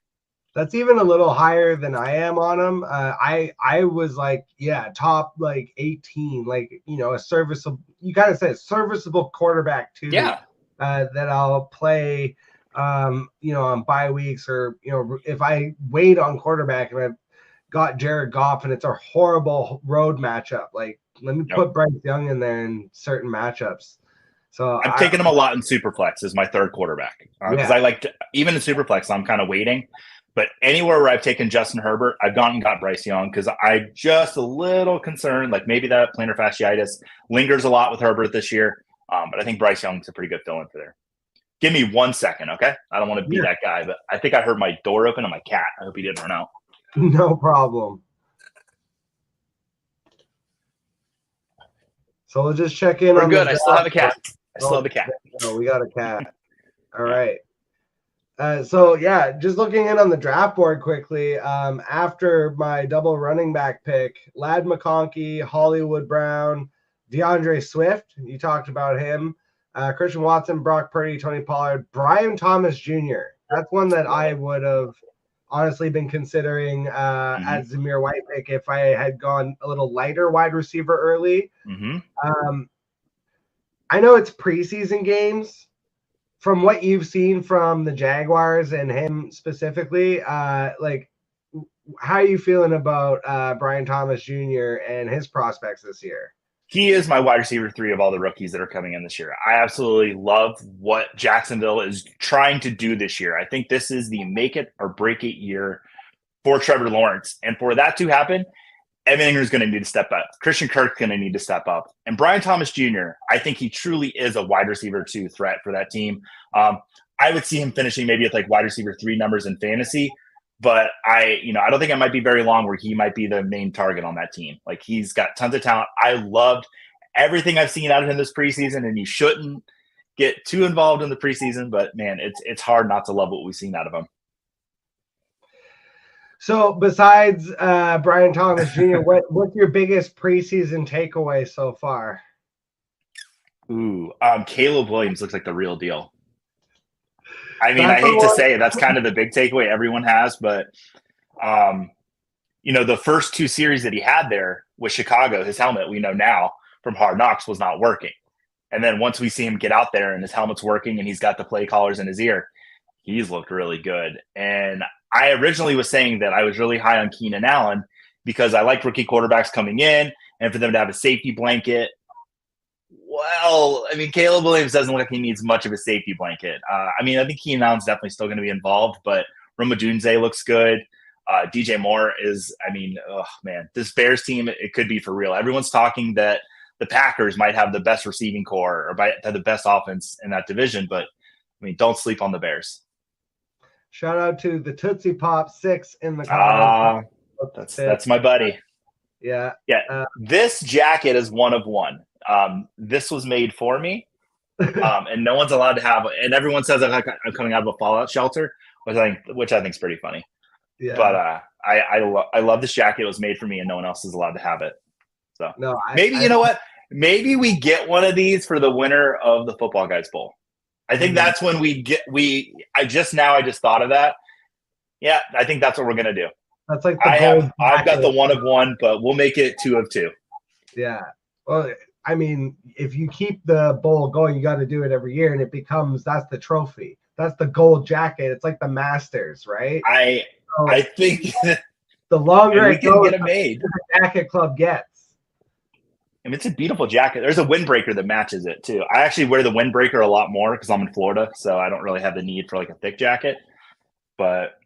That's even a little higher than I am on him. I was like, top like 18, like a serviceable. You kind of said serviceable quarterback too. Yeah, that I'll play. On bye weeks, or if I wait on quarterback and I've got Jared Goff and it's a horrible road matchup, like let me put Bryce Young in there in certain matchups. So I've taken him a lot in Superflex as my third quarterback because I like to, even in Superflex, I'm kind of waiting. But anywhere where I've taken Justin Herbert, I've gone and got Bryce Young because I'm just a little concerned. Like maybe that plantar fasciitis lingers a lot with Herbert this year. But I think Bryce Young's a pretty good fill-in for there. Give me 1 second, okay? I don't want to be that guy, but I think I heard my door open on my cat. I hope he didn't run out. No problem. So we'll just check in. We're good. I still have a cat. No, we got a cat. All right. So yeah, just looking in on the draft board quickly. After my double running back pick, Ladd McConkey, Hollywood Brown, DeAndre Swift. You talked about him. Christian Watson, Brock Purdy, Tony Pollard, Brian Thomas Jr. That's one that I would have honestly been considering as Zamir White pick if I had gone a little lighter wide receiver early. I know it's preseason games. From what you've seen from the Jaguars and him specifically, like, how are you feeling about Brian Thomas Jr. and his prospects this year? He is my wide receiver 3 of all the rookies that are coming in this year. I absolutely love what Jacksonville is trying to do this year. I think this is the make it or break it year for Trevor Lawrence. And for that to happen, everything is going to need to step up. Christian Kirk's going to need to step up. And Brian Thomas Jr., I think he truly is a wide receiver 2 threat for that team. I would see him finishing maybe at like wide receiver 3 numbers in fantasy. But I don't think it might be very long where he might be the main target on that team. Like, he's got tons of talent. I loved everything I've seen out of him this preseason, and you shouldn't get too involved in the preseason. But, man, it's hard not to love what we've seen out of him. So besides Brian Thomas Jr., what's your biggest preseason takeaway so far? Caleb Williams looks like the real deal. I mean, I hate to say it, that's kind of the big takeaway everyone has, but the first 2 series that he had there with Chicago, his helmet, we know now from Hard Knocks, was not working. And then once we see him get out there and his helmet's working and he's got the play callers in his ear, he's looked really good. And I originally was saying that I was really high on Keenan Allen because I like rookie quarterbacks coming in and for them to have a safety blanket. Well, I mean, Caleb Williams doesn't look like he needs much of a safety blanket. I think Keenan Allen's definitely still going to be involved, but Roma Dunze looks good. DJ Moore is, this Bears team, it could be for real. Everyone's talking that the Packers might have the best receiving core or might have the best offense in that division, but, don't sleep on the Bears. Shout out to the Tootsie Pop 6 in the comments. That's my buddy. Yeah. This jacket is one of one. This was made for me, and no one's allowed to have. And everyone says I'm coming out of a fallout shelter, which I think is pretty funny. Yeah. But I love this jacket. It was made for me, and no one else is allowed to have it. So you know what? Maybe we get one of these for the winner of the Football Guys Bowl. I think that's when I just thought of that. Yeah, I think that's what we're gonna do. That's like I've got the one of one, but we'll make it 2 of 2. Yeah. Well, I mean, if you keep the bowl going, you got to do it every year, and that's the trophy. That's the gold jacket. It's like the Masters, right? I think the longer it goes, get it made. The jacket club gets. It's a beautiful jacket. There's a windbreaker that matches it too. I actually wear the windbreaker a lot more because I'm in Florida, so I don't really have the need for like a thick jacket. But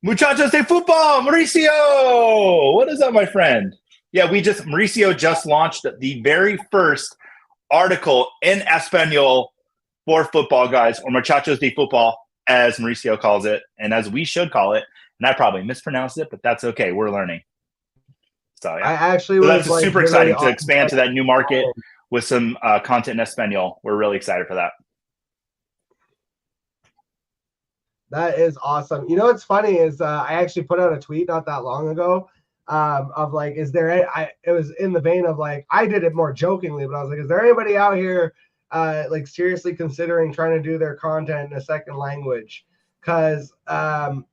Muchachos de Football, Mauricio, what is up, my friend? Yeah, Mauricio just launched the very first article in Espanol for Football Guys, or Muchachos de Football, as Mauricio calls it, and as we should call it. And I probably mispronounced it, but that's okay. We're learning. So yeah, I actually was that's super exciting to expand to that new market with some content in Espanol. We're really excited for that. That is awesome. You know what's funny is I actually put out a tweet not that long ago of like, is there it was in the vein of like, I did it more jokingly, but I was like, is there anybody out here like seriously considering trying to do their content in a second language? Because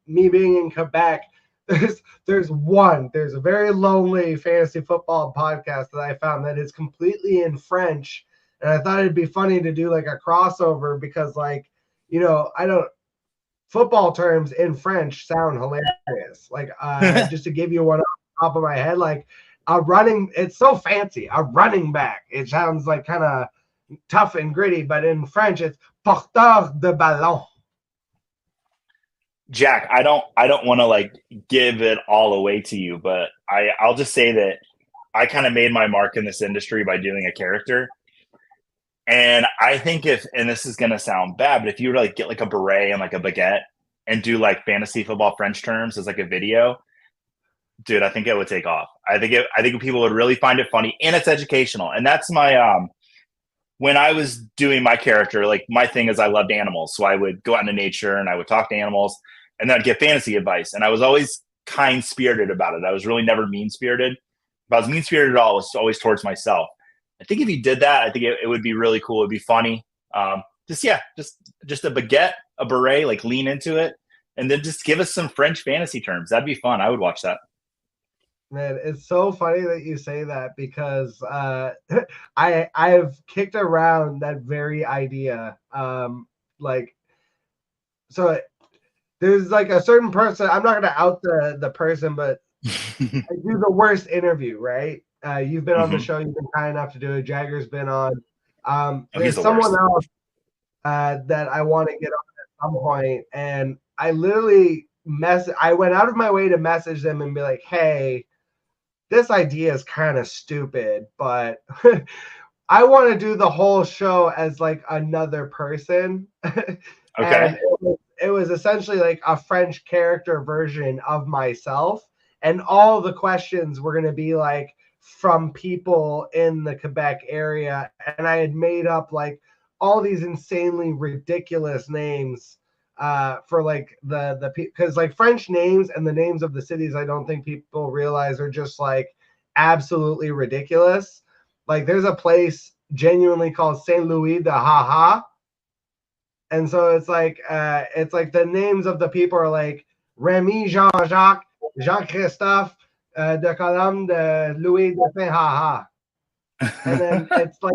me being in Quebec, there's a very lonely fantasy football podcast that I found that is completely in French. And I thought it'd be funny to do like a crossover because like, football terms in French sound hilarious. Like just to give you one off the top of my head, like it's so fancy. A running back. It sounds like kind of tough and gritty, but in French it's porteur de ballon. Jack, I don't want to like give it all away to you, but I'll just say that I kind of made my mark in this industry by doing a character. And I think and this is gonna sound bad, but if you were to like get like a beret and like a baguette and do like fantasy football French terms as like a video, dude, I think it would take off. I think people would really find it funny, and it's educational. And that's my when I was doing my character, like my thing is I loved animals. So I would go out into nature and I would talk to animals, and then I'd get fantasy advice. And I was always kind spirited about it. I was really never mean spirited. If I was mean spirited at all, it was always towards myself. I think if you did that, I think it would be really cool. It'd be funny. Just a baguette, a beret, like lean into it, and then just give us some French fantasy terms. That'd be fun. I would watch that. Man, it's so funny that you say that because I've kicked around that very idea. Like, so there's like a certain person. I'm not gonna out the person, but I do the worst interview, right? You've been on the show. You've been kind enough to do it. Jagger's been on. There's someone else that I want to get on at some point, and I literally I went out of my way to message them and be like, "Hey, this idea is kind of stupid, but I want to do the whole show as like another person." Okay. And it was essentially like a French character version of myself, and all the questions were going to be like from people in the Quebec area, and I had made up like all these insanely ridiculous names for like the because like French names and the names of the cities, I don't think people realize are just like absolutely ridiculous. Like there's a place genuinely called Saint Louis de Haha, and so it's like the names of the people are like Remy, Jean-Jacques, Jean-Christophe, de Colombe, de Louis de Saint Haha, and then it's like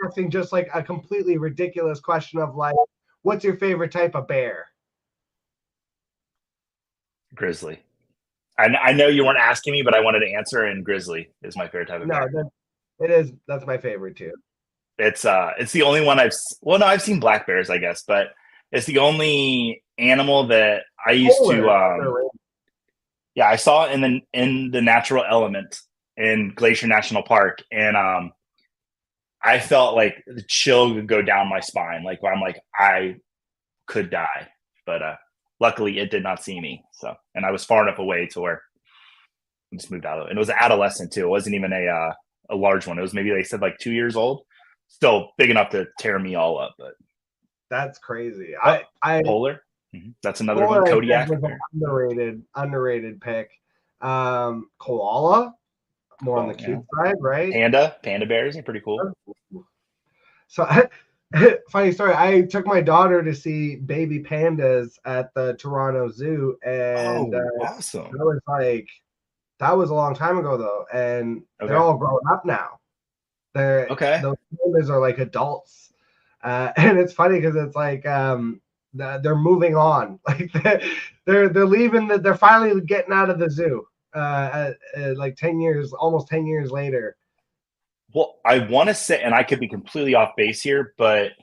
asking just like a completely ridiculous question of like, what's your favorite type of bear? Grizzly. I know you weren't asking me, but I wanted to answer, and grizzly is my favorite type of bear. It is. That's my favorite too. It's the only one I've seen black bears, I guess, but it's the only animal that I used to I saw it in the natural element in Glacier National Park, and I felt like the chill would go down my spine, like where I'm like I could die, but luckily it did not see me. So, and I was far enough away to where I just moved out of it. And it was an adolescent too. It wasn't even a large one. It was maybe they said like 2 years old. Still big enough to tear me all up, but that's crazy. Polar. That's another one. Kodiak. Underrated pick. Koala, more on the cute side, right? Panda bears are pretty cool. So, funny story. I took my daughter to see baby pandas at the Toronto Zoo, and awesome. That was a long time ago though, and they're all grown up now. Those pandas are like adults, and it's funny because it's like they're moving on, like they're leaving. They're finally getting out of the zoo. Like 10 years, almost 10 years later. Well, I want to say, and I could be completely off base here, but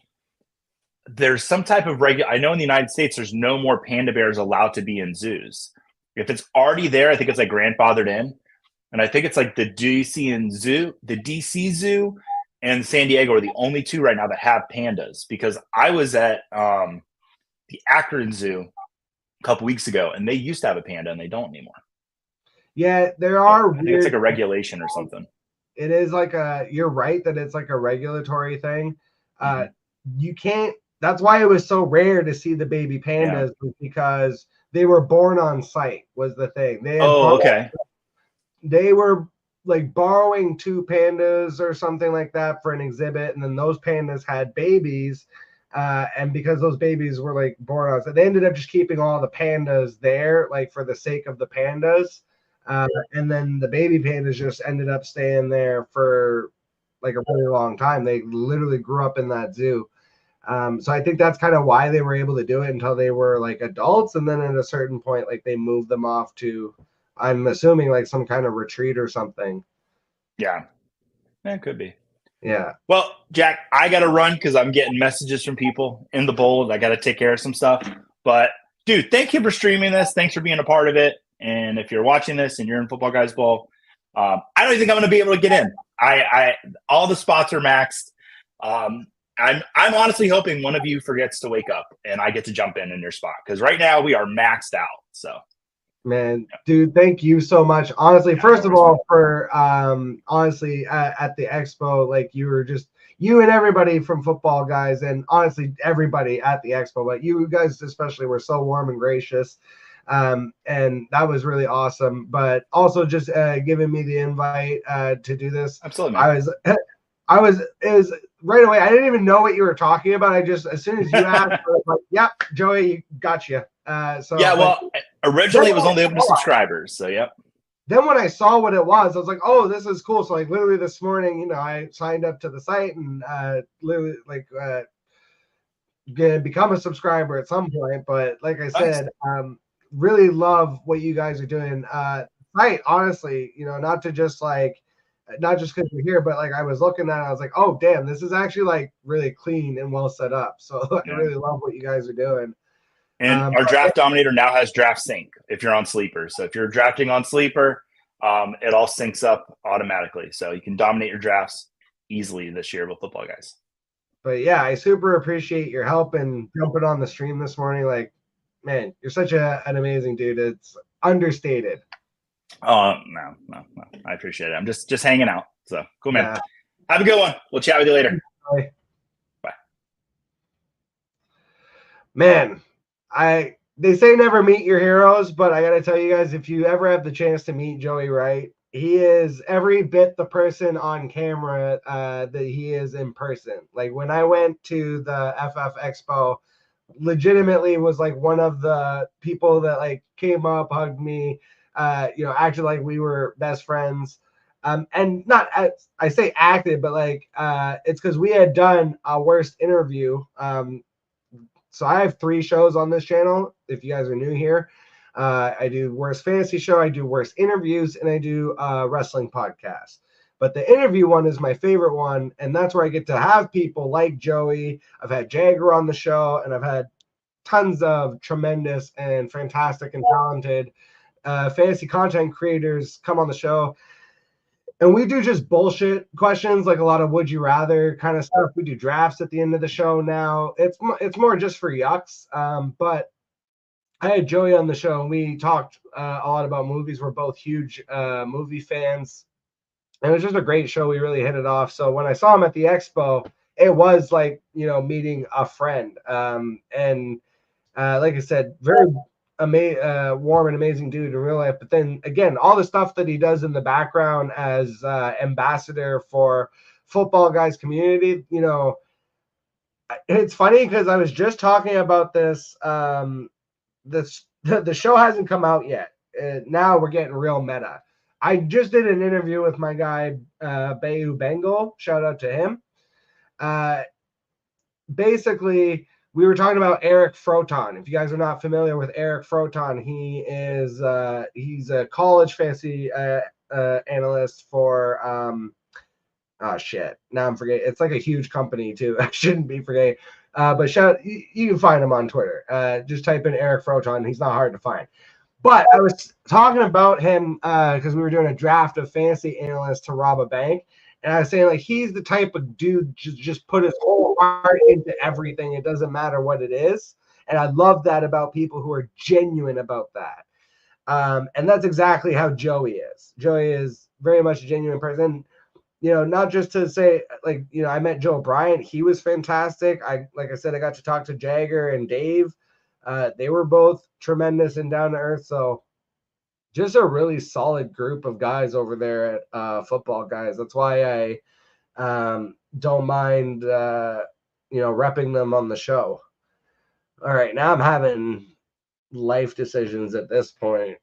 there's some type of I know in the United States, there's no more panda bears allowed to be in zoos. If it's already there, I think it's like grandfathered in. And I think it's like the DC Zoo and San Diego are the only two right now that have pandas, because I was at the Akron Zoo a couple weeks ago, and they used to have a panda and they don't anymore. Yeah, there are. I think it's like a regulation or something. It is like you're right that it's like a regulatory thing. You can't, that's why it was so rare to see the baby pandas, because they were born on site was the thing. They were like borrowing 2 pandas or something like that for an exhibit, and then those pandas had babies, and because those babies were like born on site, they ended up just keeping all the pandas there, like for the sake of the pandas. And then the baby pandas just ended up staying there for like a really long time. They literally grew up in that zoo. So I think that's kind of why they were able to do it until they were like adults. And then at a certain point, like they moved them off to, I'm assuming, like some kind of retreat or something. Yeah, it could be. Yeah. Well, Jack, I got to run because I'm getting messages from people in the bowl. I got to take care of some stuff. But, dude, thank you for streaming this. Thanks for being a part of it. And if you're watching this and you're in Football Guys Bowl, I don't even think I'm going to be able to get in. All the spots are maxed. I'm honestly hoping one of you forgets to wake up and I get to jump in your spot because right now we are maxed out. So, man, dude, thank you so much. Honestly, first of all, for honestly at the expo, like you were just you and everybody from Football Guys, and honestly everybody at the expo, but you guys especially were so warm and gracious. And that was really awesome. But also just giving me the invite to do this. Absolutely, man. It was right away. I didn't even know what you were talking about. I just, as soon as you asked, I was like, yep, Joey, got you. So yeah, well, originally it was only open to subscribers. So, yep. Then when I saw what it was, I was like, oh, this is cool. So like literally this morning, you know, I signed up to the site and literally like gonna become a subscriber at some point. But like I said, really love what you guys are doing. Site, honestly, you know, not just because you're here, but like I was looking at it, I was like, oh damn, this is actually like really clean and well set up. So I really love what you guys are doing. And our draft dominator now has draft sync if you're on Sleeper. So if you're drafting on Sleeper, it all syncs up automatically. So you can dominate your drafts easily this year with Football Guys. But yeah, I super appreciate your help and jumping on the stream this morning. Like, man, you're such an amazing dude. It's understated. Oh, no. I appreciate it. I'm just hanging out. So cool, man. Yeah. Have a good one. We'll chat with you later. Bye. Bye. Man, they say never meet your heroes, but I got to tell you guys, if you ever have the chance to meet Joey Wright, he is every bit the person on camera that he is in person. Like when I went to the FF Expo, legitimately was like one of the people that like came up, hugged me, you know, acted like we were best friends. And not, I say acted, but like it's because we had done a worst interview. So I have 3 shows on this channel. If you guys are new here, I do Worst Fantasy Show, I do Worst Interviews, and I do Wrestling Podcast. But the interview one is my favorite one, and that's where I get to have people like Joey. I've had Jagger on the show, and I've had tons of tremendous and fantastic and talented fantasy content creators come on the show. And we do just bullshit questions, like a lot of would you rather kind of stuff. We do drafts at the end of the show now. It's more just for yucks. But I had Joey on the show, and we talked a lot about movies. We're both huge movie fans. And it was just a great show. We really hit it off. So when I saw him at the expo, it was like, you know, meeting a friend. And like I said, very warm and amazing dude in real life. But then again, all the stuff that he does in the background as ambassador for Football Guys community, you know, it's funny because I was just talking about this. The show hasn't come out yet. Now we're getting real meta. I just did an interview with my guy, Bayu Bengal. Shout out to him. Basically, we were talking about Eric Froton. If you guys are not familiar with Eric Froton, he's a college fantasy analyst for oh shit. Now I'm forgetting. It's like a huge company too. I shouldn't be forgetting. But you can find him on Twitter. Just type in Eric Froton. He's not hard to find. But I was talking about him because we were doing a draft of fantasy analysts to rob a bank. And I was saying, like, he's the type of dude just put his whole heart into everything. It doesn't matter what it is. And I love that about people who are genuine about that. And that's exactly how Joey is. Joey is very much a genuine person. You know, not just to say, like, you know, I met Joe Bryant. He was fantastic. Like I said, I got to talk to Jagger and Dave. They were both tremendous and down to earth. So just a really solid group of guys over there at Football Guys. That's why I don't mind, you know, repping them on the show. All right, now I'm having life decisions at this point.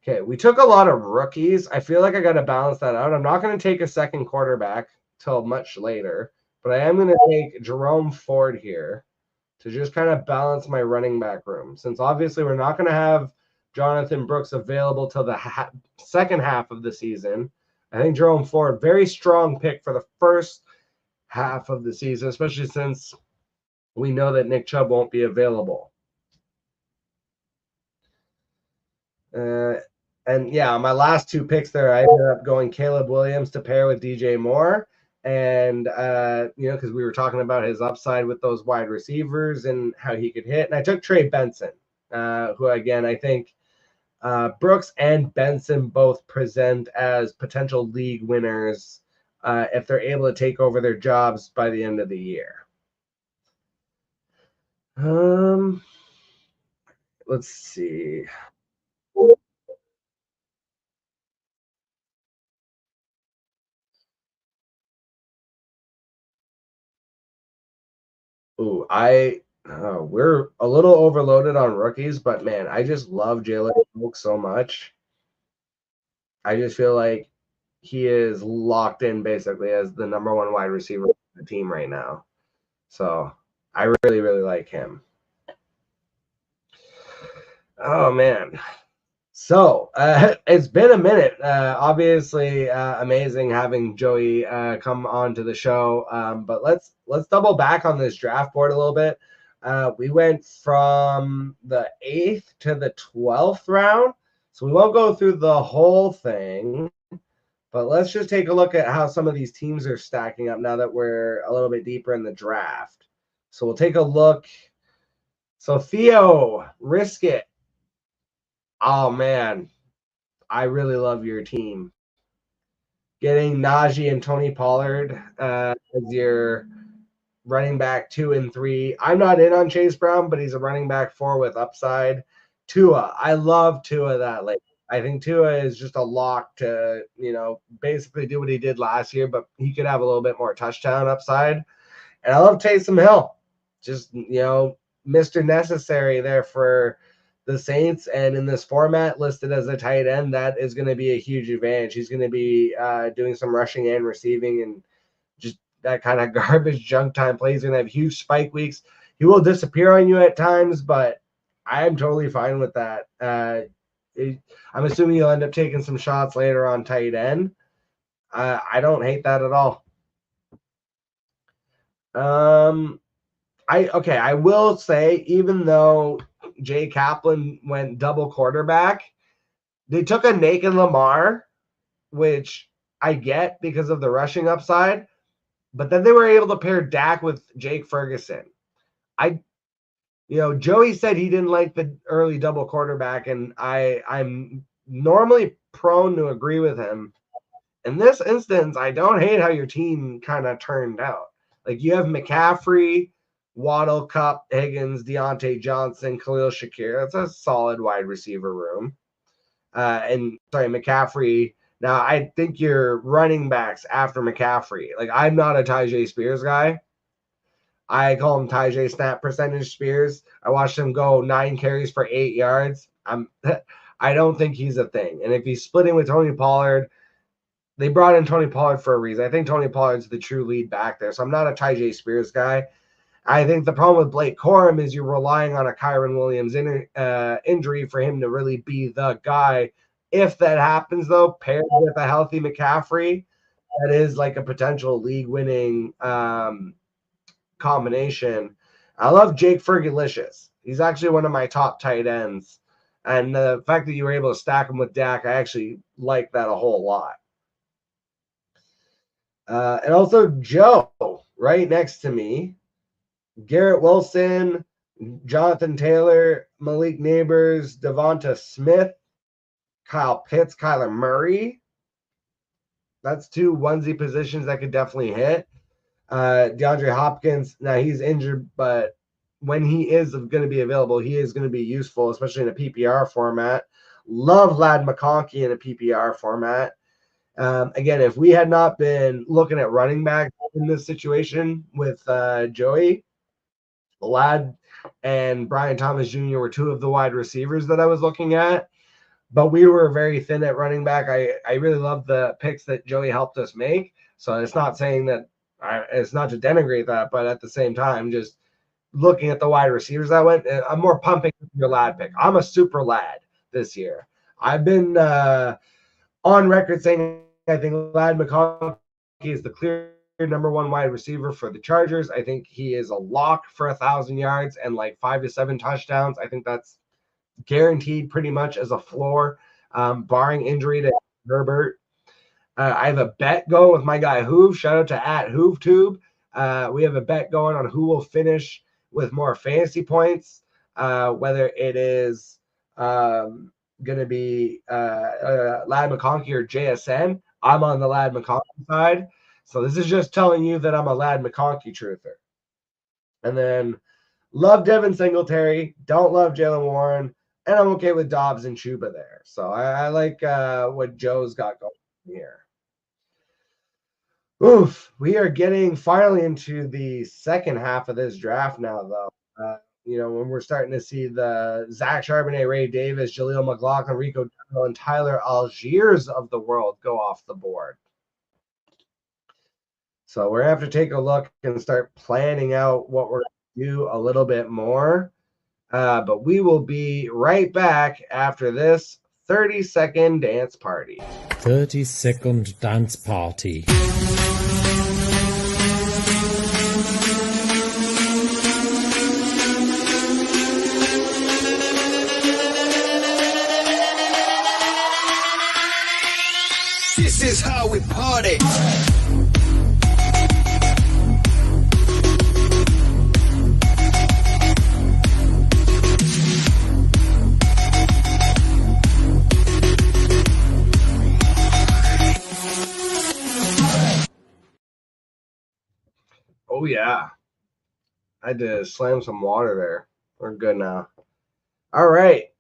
Okay, we took a lot of rookies. I feel like I got to balance that out. I'm not going to take a second quarterback till much later, but I am going to take Jerome Ford here to just kind of balance my running back room. Since obviously we're not going to have Jonathan Brooks available till the second half of the season. I think Jerome Ford, very strong pick for the first half of the season, especially since we know that Nick Chubb won't be available. And yeah, my last two picks there, I ended up going Caleb Williams to pair with DJ Moore. And, because we were talking about his upside with those wide receivers and how he could hit. And I took Trey Benson, who, again, I think Brooks and Benson both present as potential league winners if they're able to take over their jobs by the end of the year. Let's see. Ooh, we're a little overloaded on rookies, but man, I just love Jalen Oak so much. I just feel like he is locked in basically as the number one wide receiver on the team right now. So I really, really like him. Oh man. So it's been a minute. Obviously, amazing having Joey come on to the show. But let's double back on this draft board a little bit. We went from the 8th to the 12th round, so we won't go through the whole thing. But let's just take a look at how some of these teams are stacking up now that we're a little bit deeper in the draft. So we'll take a look. So Theo, risk it. Oh, man, I really love your team. Getting Najee and Tony Pollard as your running back 2 and 3. I'm not in on Chase Brown, but he's a running back 4 with upside. Tua, I love Tua that late. I think Tua is just a lock to, basically do what he did last year, but he could have a little bit more touchdown upside. And I love Taysom Hill. Just, Mr. Necessary there for the Saints, and in this format listed as a tight end, that is going to be a huge advantage. He's going to be doing some rushing and receiving and just that kind of garbage junk time play. He's going to have huge spike weeks. He will disappear on you at times, but I am totally fine with that. I'm assuming you'll end up taking some shots later on tight end. I don't hate that at all. I will say, even though Jay Kaplan went double quarterback, they took a naked Lamar, which I get because of the rushing upside, but then they were able to pair Dak with Jake Ferguson. Joey said he didn't like the early double quarterback, and I'm normally prone to agree with him. In this instance, I don't hate how your team kind of turned out. Like, you have McCaffrey, Waddle, Cup, Higgins, Deontay Johnson, Khalil Shakir. That's a solid wide receiver room. McCaffrey. Now, I think your running backs after McCaffrey. Like, I'm not a Tyjae Spears guy. I call him Tyjae snap percentage Spears. I watched him go 9 carries for 8 yards. I don't think he's a thing. And if he's splitting with Tony Pollard, they brought in Tony Pollard for a reason. I think Tony Pollard's the true lead back there. So I'm not a Tyjae Spears guy. I think the problem with Blake Corum is you're relying on a Kyron Williams injury for him to really be the guy. If that happens, though, paired with a healthy McCaffrey, that is like a potential league-winning combination. I love Jake Fergalicious. He's actually one of my top tight ends. And the fact that you were able to stack him with Dak, I actually like that a whole lot. And also Joe, right next to me. Garrett Wilson, Jonathan Taylor, Malik Neighbors, Devonta Smith, Kyle Pitts, Kyler Murray. That's 2 onesie positions that could definitely hit. DeAndre Hopkins, now he's injured, but when he is going to be available, he is going to be useful, especially in a PPR format. Love Ladd McConkey in a PPR format. Again, if we had not been looking at running back in this situation with Joey, Ladd and Brian Thomas Jr. were 2 of the wide receivers that I was looking at, but we were very thin at running back. I really love the picks that Joey helped us make. So it's not saying that it's not to denigrate that, but at the same time, just looking at the wide receivers that went, I'm more pumping your Ladd pick. I'm a super Ladd this year. I've been on record saying I think Ladd McConkey is the clear number one wide receiver for the Chargers. I think he is a lock for 1,000 yards and like 5 to 7 touchdowns. I think that's guaranteed pretty much as a floor, barring injury to Herbert. I have a bet going with my guy Hoove. Shout out to @HooveTube. We have a bet going on who will finish with more fantasy points, whether it is going to be Ladd McConkey or JSN. I'm on the Ladd McConkey side. So this is just telling you that I'm a Ladd McConkey truther. And then love Devin Singletary, don't love Jalen Warren, and I'm okay with Dobbs and Chuba there. So I like what Joe's got going here. Oof, we are getting finally into the second half of this draft now, though. When we're starting to see the Zach Charbonnet, Ray Davis, Jaleel McLaughlin, Rico Dowdle, and Tyler Algiers of the world go off the board. So we're going to have to take a look and start planning out what we're going to do a little bit more. But we will be right back after this 30-second dance party. 30-second dance party. This is how we party. Oh, yeah. I had to slam some water there. We're good now. All right.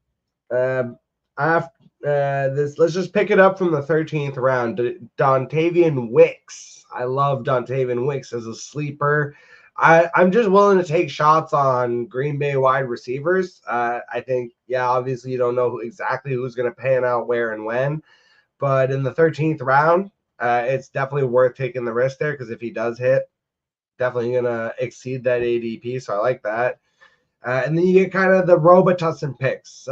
Let's just pick it up from the 13th round. Dontavian Wicks. I love Dontavian Wicks as a sleeper. I'm just willing to take shots on Green Bay wide receivers. I think, obviously you don't know exactly who's going to pan out where and when. But in the 13th round, it's definitely worth taking the risk there because if he does hit, definitely going to exceed that ADP. So I like that. And then you get kind of the Robitussin picks.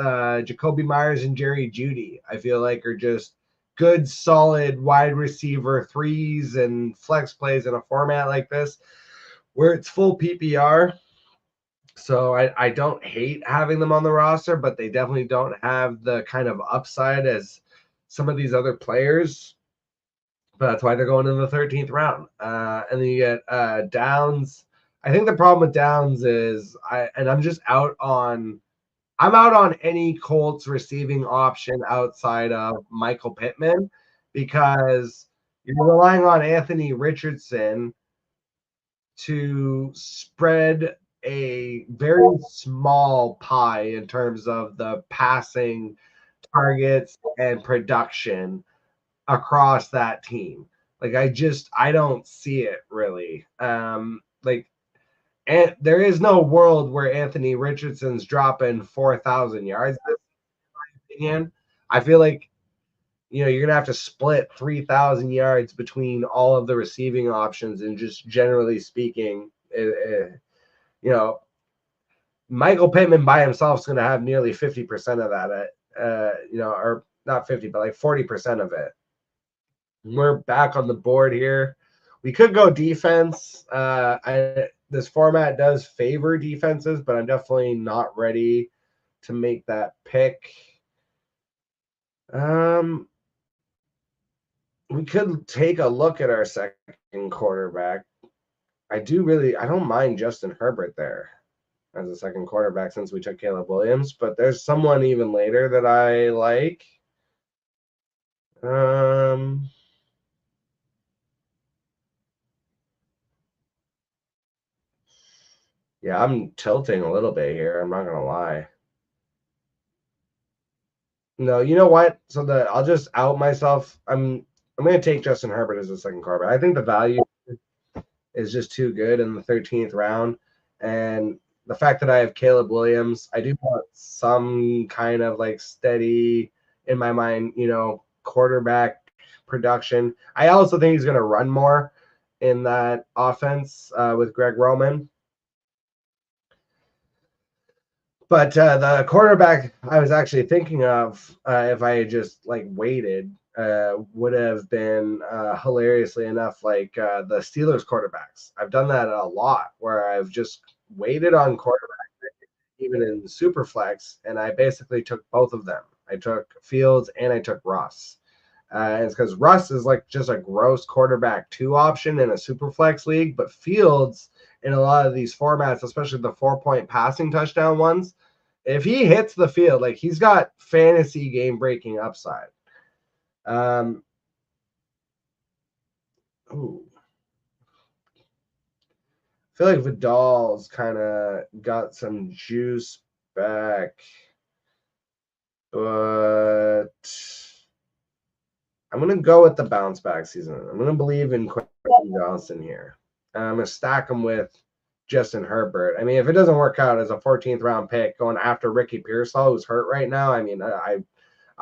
Jacoby Myers and Jerry Jeudy, I feel like, are just good, solid wide receiver threes and flex plays in a format like this where it's full PPR. So I don't hate having them on the roster, but they definitely don't have the kind of upside as some of these other players. But that's why they're going in the 13th round. And then you get Downs. I think the problem with Downs is I'm out on any Colts receiving option outside of Michael Pittman because you're relying on Anthony Richardson to spread a very small pie in terms of the passing targets and production across that team. Like I don't see it really. And there is no world where Anthony Richardson's dropping 4,000 yards. In my opinion, I feel like you're gonna have to split 3,000 yards between all of the receiving options, and just generally speaking, Michael Pittman by himself is gonna have nearly 50% of that. Or not 50, but like 40% of it. We're back on the board here. We could go defense. This format does favor defenses, but I'm definitely not ready to make that pick. We could take a look at our second quarterback. I don't mind Justin Herbert there as a second quarterback since we took Caleb Williams, but there's someone even later that I like. Yeah, I'm tilting a little bit here. I'm not gonna lie. No, you know what? So I'll just out myself. I'm gonna take Justin Herbert as a second quarterback. I think the value is just too good in the 13th round, and the fact that I have Caleb Williams, I do want some kind of like steady in my mind, quarterback production. I also think he's gonna run more in that offense with Greg Roman. But the quarterback I was actually thinking of, if I had just waited, would have been hilariously enough like the Steelers quarterbacks. I've done that a lot where I've just waited on quarterback, even in Superflex, and I basically took both of them. I took Fields and I took Russ. And it's because Russ is like just a gross quarterback 2 option in a Superflex league, but Fields in a lot of these formats, especially the 4-point passing touchdown ones, if he hits the field, like he's got fantasy game breaking upside. Ooh. I feel like Vidal's kind of got some juice back, but I'm going to go with the bounce back season. I'm going to believe in Quentin Johnson here. I'm going to stack him with Justin Herbert. I mean, if it doesn't work out as a 14th round pick going after Ricky Pearsall, who's hurt right now, I mean, I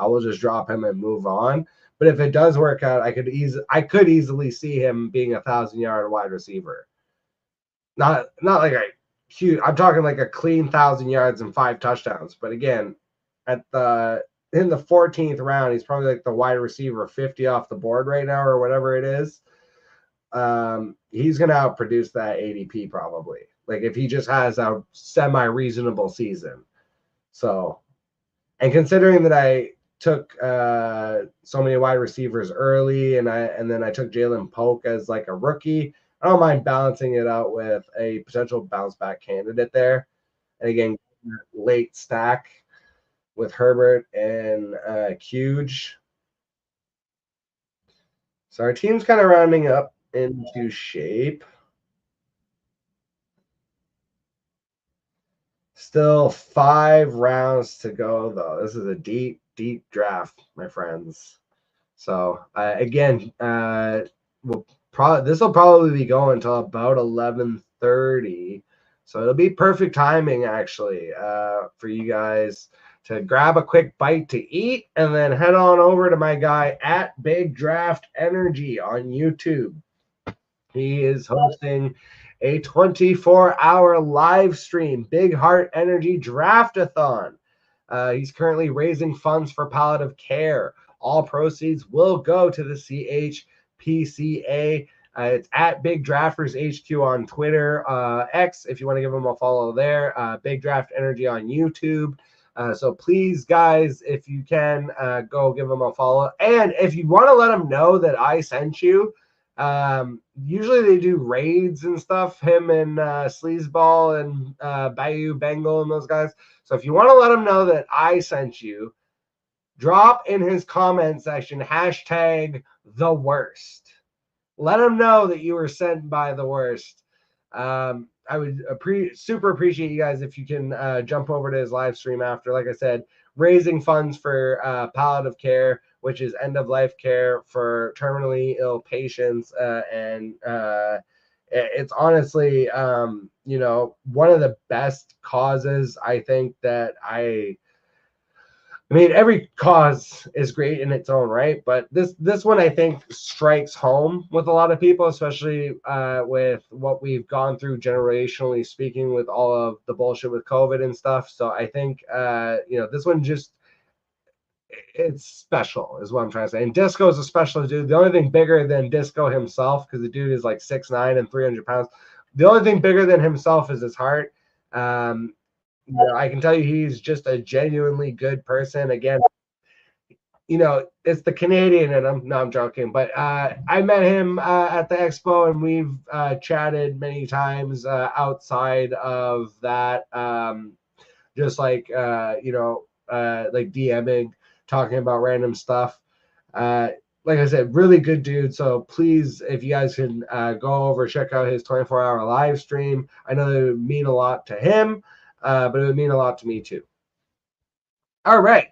will just drop him and move on. But if it does work out, I could easily see him being 1,000-yard wide receiver. Not like a huge. I'm talking like a clean 1,000 yards and 5 touchdowns. But again, in the 14th round, he's probably like the wide receiver 50 off the board right now or whatever it is. He's gonna outproduce that ADP probably. Like if he just has a semi-reasonable season. So, and considering that I took so many wide receivers early, and then I took Jalen Polk as like a rookie, I don't mind balancing it out with a potential bounce back candidate there. And again, late stack with Herbert and Huge. So our team's kind of rounding up into shape. Still 5 rounds to go, though. This is a deep, deep draft, my friends. So again, this will probably be going until about 11:30. So it'll be perfect timing, actually, for you guys to grab a quick bite to eat and then head on over to my guy at Big Draft Energy on YouTube. He is hosting a 24-hour live stream, Big Heart Energy Draftathon. He's currently raising funds for palliative care. All proceeds will go to the CHPCA. It's at Big Drafters HQ on Twitter, X, if you want to give him a follow there. Big Draft Energy on YouTube. So please, guys, if you can, go give him a follow. And if you want to let him know that I sent you, usually they do raids and stuff, him and Sleazeball and Bayou Bengal and those guys. So if you want to let him know that I sent you, drop in his comment section hashtag the worst. Let him know that you were sent by the worst. I would super appreciate you guys if you can jump over to his live stream after. Like I said, raising funds for palliative care, which is end-of-life care for terminally ill patients. And it's honestly, one of the best causes, I think, that I mean, every cause is great in its own right, but this one I think strikes home with a lot of people, especially with what we've gone through generationally speaking with all of the bullshit with COVID and stuff. So I think this one just it's special is what I'm trying to say. And Disco is a special dude. The only thing bigger than Disco himself, because the dude is like 6'9" and 300 pounds. The only thing bigger than himself is his heart. I can tell you he's just a genuinely good person. Again, it's the Canadian in him. No, I'm joking. But I met him at the expo, and we've chatted many times outside of that. Just like, like DMing, talking about random stuff. Like I said, really good dude. So please, if you guys can go over, check out his 24-hour live stream. I know it would mean a lot to him. But it would mean a lot to me too. All right.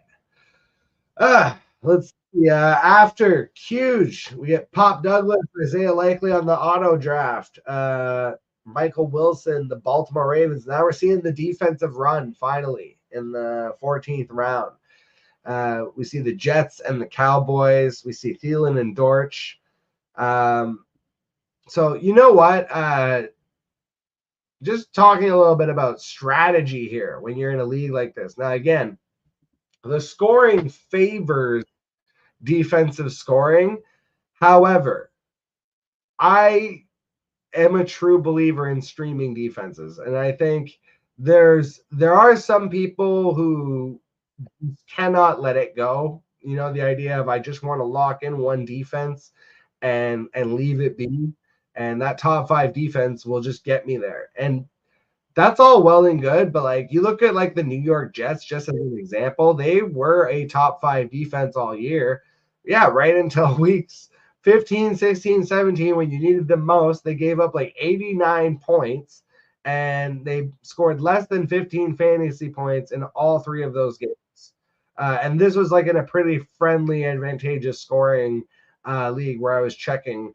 Let's see. After Huge, we get Pop Douglas, Isaiah Likely on the auto draft. Michael Wilson, the Baltimore Ravens. Now we're seeing the defensive run finally in the 14th round. We see the Jets and the Cowboys. We see Thielen and Dortch. So you know what? Just talking a little bit about strategy here when you're in a league like this. Now, again, the scoring favors defensive scoring. However, I am a true believer in streaming defenses, and I think there are some people who cannot let it go. You know, the idea of I just want to lock in one defense and leave it be, and that top 5 defense will just get me there. And that's all well and good, but like you look at like the New York Jets just as an example, they were a top 5 defense all year. Yeah, right until weeks 15, 16, 17 when you needed them most, they gave up like 89 points and they scored less than 15 fantasy points in all 3 of those games. And this was like in a pretty friendly, advantageous scoring league where I was checking.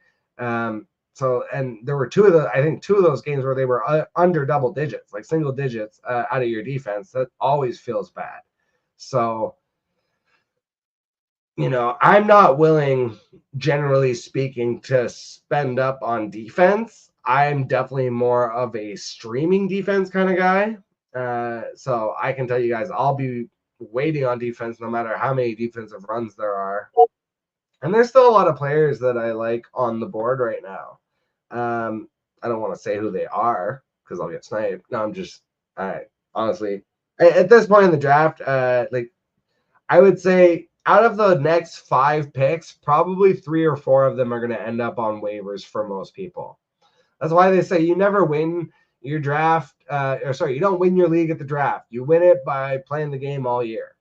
So, and there were two of those games where they were under double digits, like single digits out of your defense. That always feels bad. So, you know, I'm not willing, generally speaking, to spend up on defense. I'm definitely more of a streaming defense kind of guy. So I can tell you guys, I'll be waiting on defense no matter how many defensive runs there are. And there's still a lot of players that I like on the board right now. I don't want to say who they are because I'll get sniped. No, I'm just honestly at this point in the draft, like I would say out of the next 5 picks, probably 3 or 4 of them are going to end up on waivers for most people. That's why they say you never win your draft. You don't win your league at the draft. You win it by playing the game all year.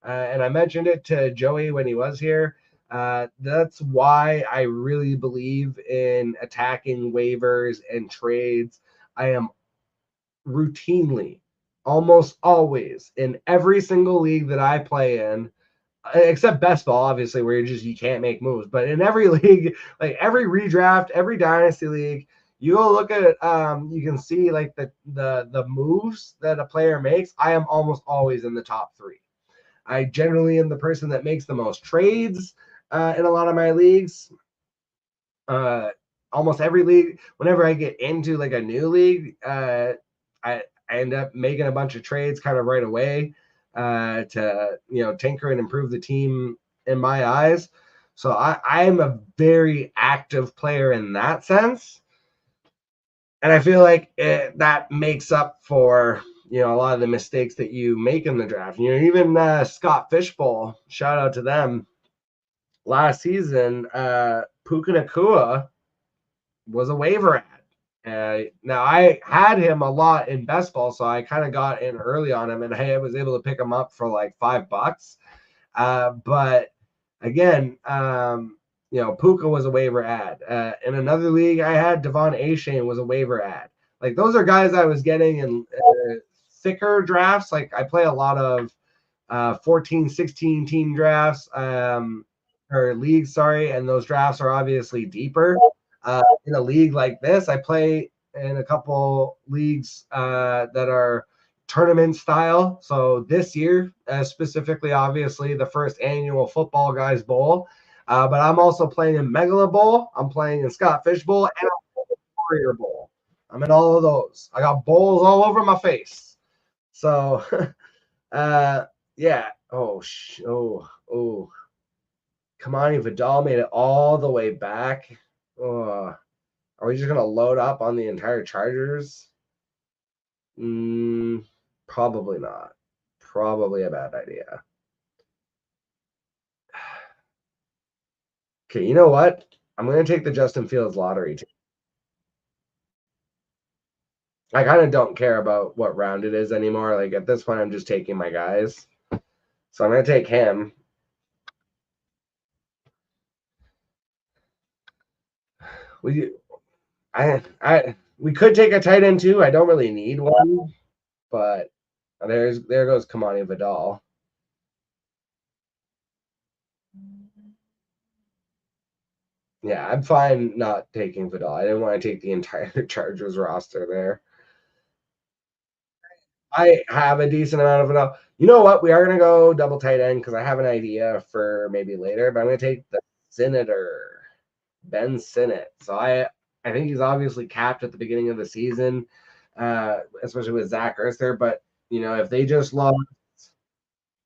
And I mentioned it to Joey when he was here. That's why I really believe in attacking waivers and trades. I am routinely, almost always, in every single league that I play in, except best ball, obviously, where you can't make moves. But in every league, like every redraft, every dynasty league, you go look at you can see like the moves that a player makes. I am almost always in the top 3. I generally am the person that makes the most trades in a lot of my leagues. Almost every league, whenever I get into like a new league, I end up making a bunch of trades kind of right away to tinker and improve the team in my eyes. So I'm a very active player in that sense, and I feel like that makes up for a lot of the mistakes that you make in the draft. Even Scott Fishbowl, shout out to them. Last season, Puka Nacua was a waiver ad. Now I had him a lot in best ball, so I kind of got in early on him, and I was able to pick him up for like $5. But again, Puka was a waiver ad. In another league I had, Devon Achane was a waiver ad. Like those are guys I was getting in thicker drafts. Like I play a lot of 14, 16 team drafts or leagues, sorry, and those drafts are obviously deeper. In a league like this, I play in a couple leagues that are tournament style. So this year, specifically, obviously, the first annual Football Guys Bowl. But I'm also playing in Megala Bowl. I'm playing in Scott Fish Bowl, and I'm playing in Warrior Bowl. I'm in all of those. I got bowls all over my face. So, yeah. Oh. Kamani Vidal made it all the way back. Are we just going to load up on the entire Chargers? Probably not. Probably a bad idea. Okay, you know what? I'm going to take the Justin Fields lottery team. I kind of don't care about what round it is anymore. Like at this point, I'm just taking my guys. So I'm going to take him. We could take a tight end too. I don't really need one, but there goes Kamani Vidal. Yeah, I'm fine not taking Vidal. I didn't want to take the entire Chargers roster there. I have a decent amount of Vidal. You know what? We are going to go double tight end because I have an idea for maybe later, but I'm going to take the Senator, Ben Sinnott. So I think he's obviously capped at the beginning of the season, especially with Zach Ertz there. But, if they just lost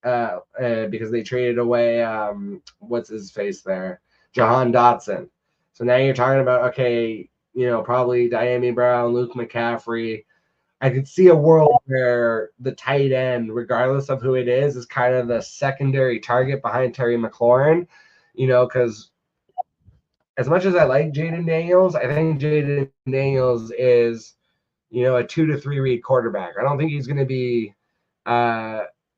because they traded away what's his face there, Jahan Dotson. So now you're talking about, okay, probably Diami Brown, Luke McCaffrey. I could see a world where the tight end, regardless of who it is kind of the secondary target behind Terry McLaurin, because as much as I like Jaden Daniels, I think Jaden Daniels is, a 2 to 3 read quarterback. I don't think he's going to be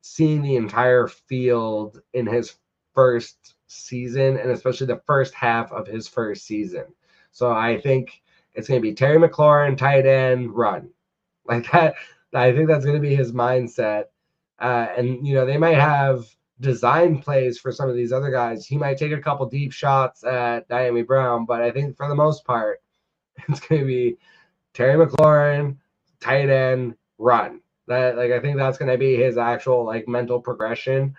seeing the entire field in his first season, and especially the first half of his first season. So I think it's going to be Terry McLaurin, tight end, run. Like that. I think that's going to be his mindset. And, they might have design plays for some of these other guys. He might take a couple deep shots at Diami Brown, but I think for the most part, it's going to be Terry McLaurin, tight end, run. I think that's going to be his actual mental progression.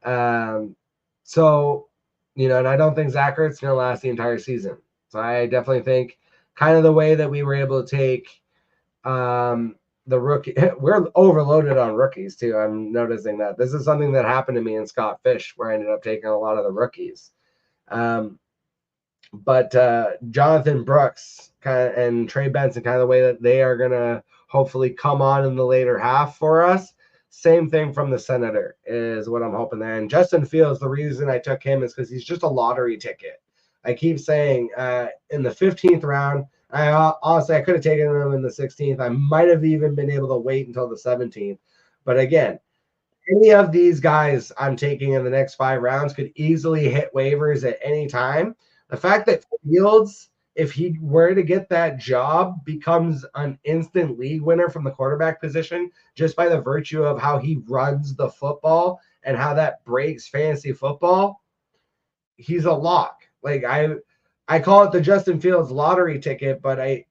So, and I don't think Zach Ertz's going to last the entire season. So I definitely think kind of the way that we were able to take the rookie, we're overloaded on rookies too. I'm noticing that this is something that happened to me in Scott Fish, where I ended up taking a lot of the rookies. But Jonathan Brooks and Trey Benson, kind of the way that they are going to hopefully come on in the later half for us. Same thing from the Senator is what I'm hoping there. And Justin Fields, the reason I took him is because he's just a lottery ticket. I keep saying in the 15th round, honestly, I could have taken him in the 16th. I might have even been able to wait until the 17th. But again, any of these guys I'm taking in the next 5 rounds could easily hit waivers at any time. The fact that Fields, if he were to get that job, becomes an instant league winner from the quarterback position just by the virtue of how he runs the football and how that breaks fantasy football, he's a lock. I call it the Justin Fields lottery ticket, but I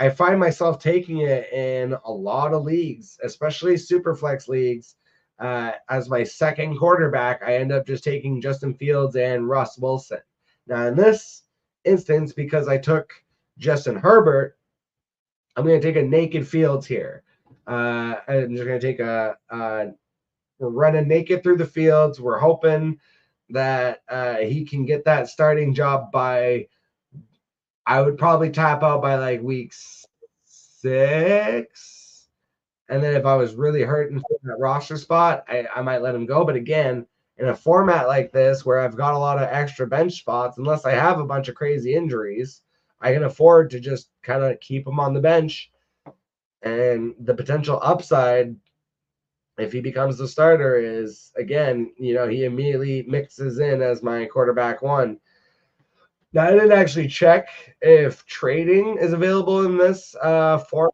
find myself taking it in a lot of leagues, especially Superflex leagues. As my second quarterback, I end up just taking Justin Fields and Russ Wilson. Now, in this instance, because I took Justin Herbert, I'm going to take a naked Fields here. I'm just going to take we're running naked through the fields. We're hoping that he can get that starting job by, I would probably tap out by week 6. And then if I was really hurting for that roster spot, I might let him go. But again, in a format like this where I've got a lot of extra bench spots, unless I have a bunch of crazy injuries, I can afford to just kind of keep him on the bench. And the potential upside, if he becomes the starter, is, again, he immediately mixes in as my quarterback 1. Now, I didn't actually check if trading is available in this form.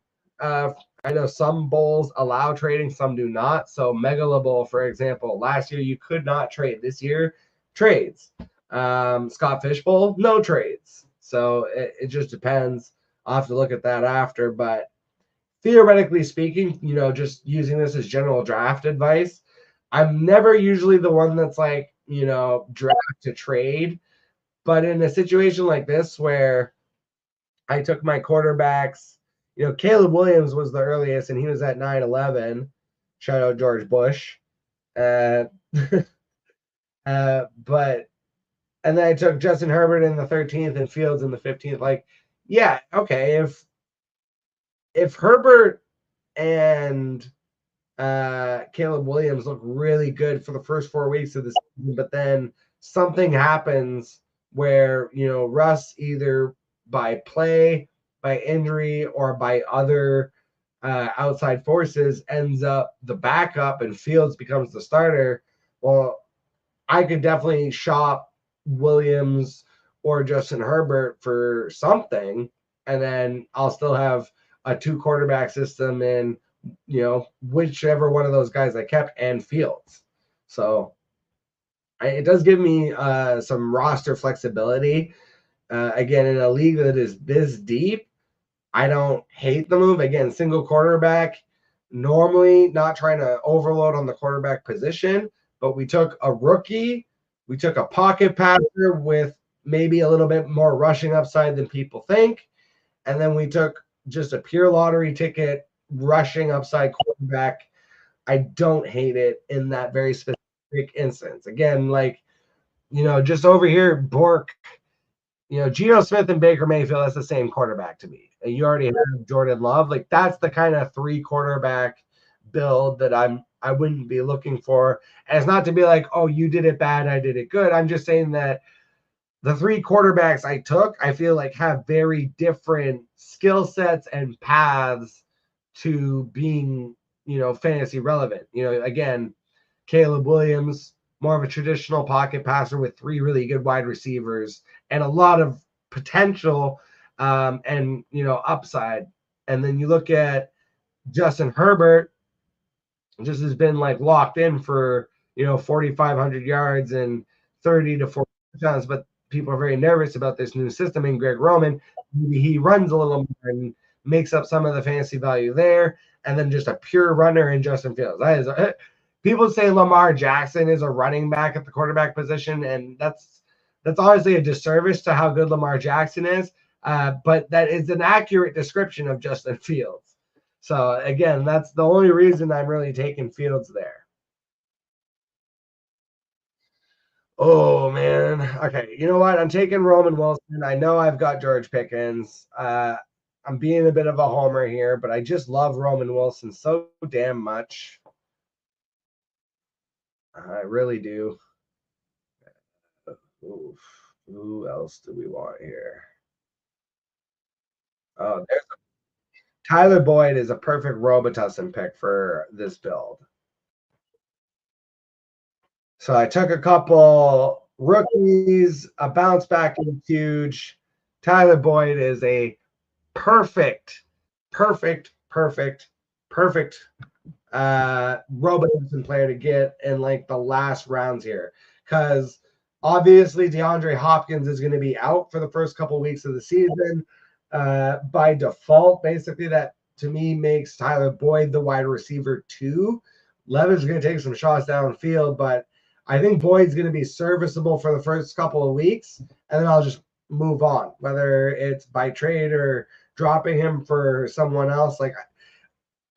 I know some bowls allow trading, some do not. So Megala Bowl, for example, last year you could not trade. This year, trades. Scott Fish Bowl, no trades. So it just depends. I'll have to look at that after. But theoretically speaking, just using this as general draft advice, I'm never usually the one that's draft to trade. But in a situation like this where I took my quarterbacks, Caleb Williams was the earliest, and he was at 9-11. Shout out George Bush. But and then I took Justin Herbert in the 13th and Fields in the 15th. Yeah, okay. If Herbert and Caleb Williams look really good for the first 4 weeks of the season, but then something happens where, Russ, either by play, by injury, or by other outside forces, ends up the backup and Fields becomes the starter, well, I could definitely shop Williams or Justin Herbert for something, and then I'll still have a 2 quarterback system in, whichever one of those guys I kept, and Fields. So it does give me some roster flexibility. Again, in a league that is this deep, I don't hate the move. Again, single quarterback, normally not trying to overload on the quarterback position, but we took a rookie. We took a pocket passer with maybe a little bit more rushing upside than people think. And then we took just a pure lottery ticket rushing upside quarterback. I don't hate it in that very specific specific instance. Again, like, just over here, Bork, Geno Smith and Baker Mayfield, that's the same quarterback to me. And you already have Jordan Love. Like, that's the kind of 3 quarterback build that I wouldn't be looking for. And it's not to be like, oh, you did it bad, I did it good. I'm just saying that the 3 quarterbacks I took, I feel like have very different skill sets and paths to being, fantasy relevant. Again, Caleb Williams, more of a traditional pocket passer with 3 really good wide receivers and a lot of potential and, upside. And then you look at Justin Herbert, just has been like locked in for, 4,500 yards and 30 to 40 touchdowns, but people are very nervous about this new system in Greg Roman. Maybe he runs a little more and makes up some of the fantasy value there, and then just a pure runner in Justin Fields. People say Lamar Jackson is a running back at the quarterback position, and that's honestly a disservice to how good Lamar Jackson is. But that is an accurate description of Justin Fields. So again, that's the only reason I'm really taking Fields there. Oh man. Okay. You know what? I'm taking Roman Wilson. I know I've got George Pickens. I'm being a bit of a homer here, but I just love Roman Wilson so damn much. I really do. Oof. Who else do we want here? Oh, Tyler Boyd is a perfect Robitussin pick for this build. So I took a couple rookies. A bounce back is huge. Tyler Boyd is a perfect Robitussin player to get in like the last rounds here, because obviously DeAndre Hopkins is going to be out for the first couple weeks of the season by default. Basically, that to me makes Tyler Boyd the wide receiver 2. Levin's going to take some shots downfield, but I think Boyd's going to be serviceable for the first couple of weeks, and then I'll just move on, whether it's by trade or dropping him for someone else. Like,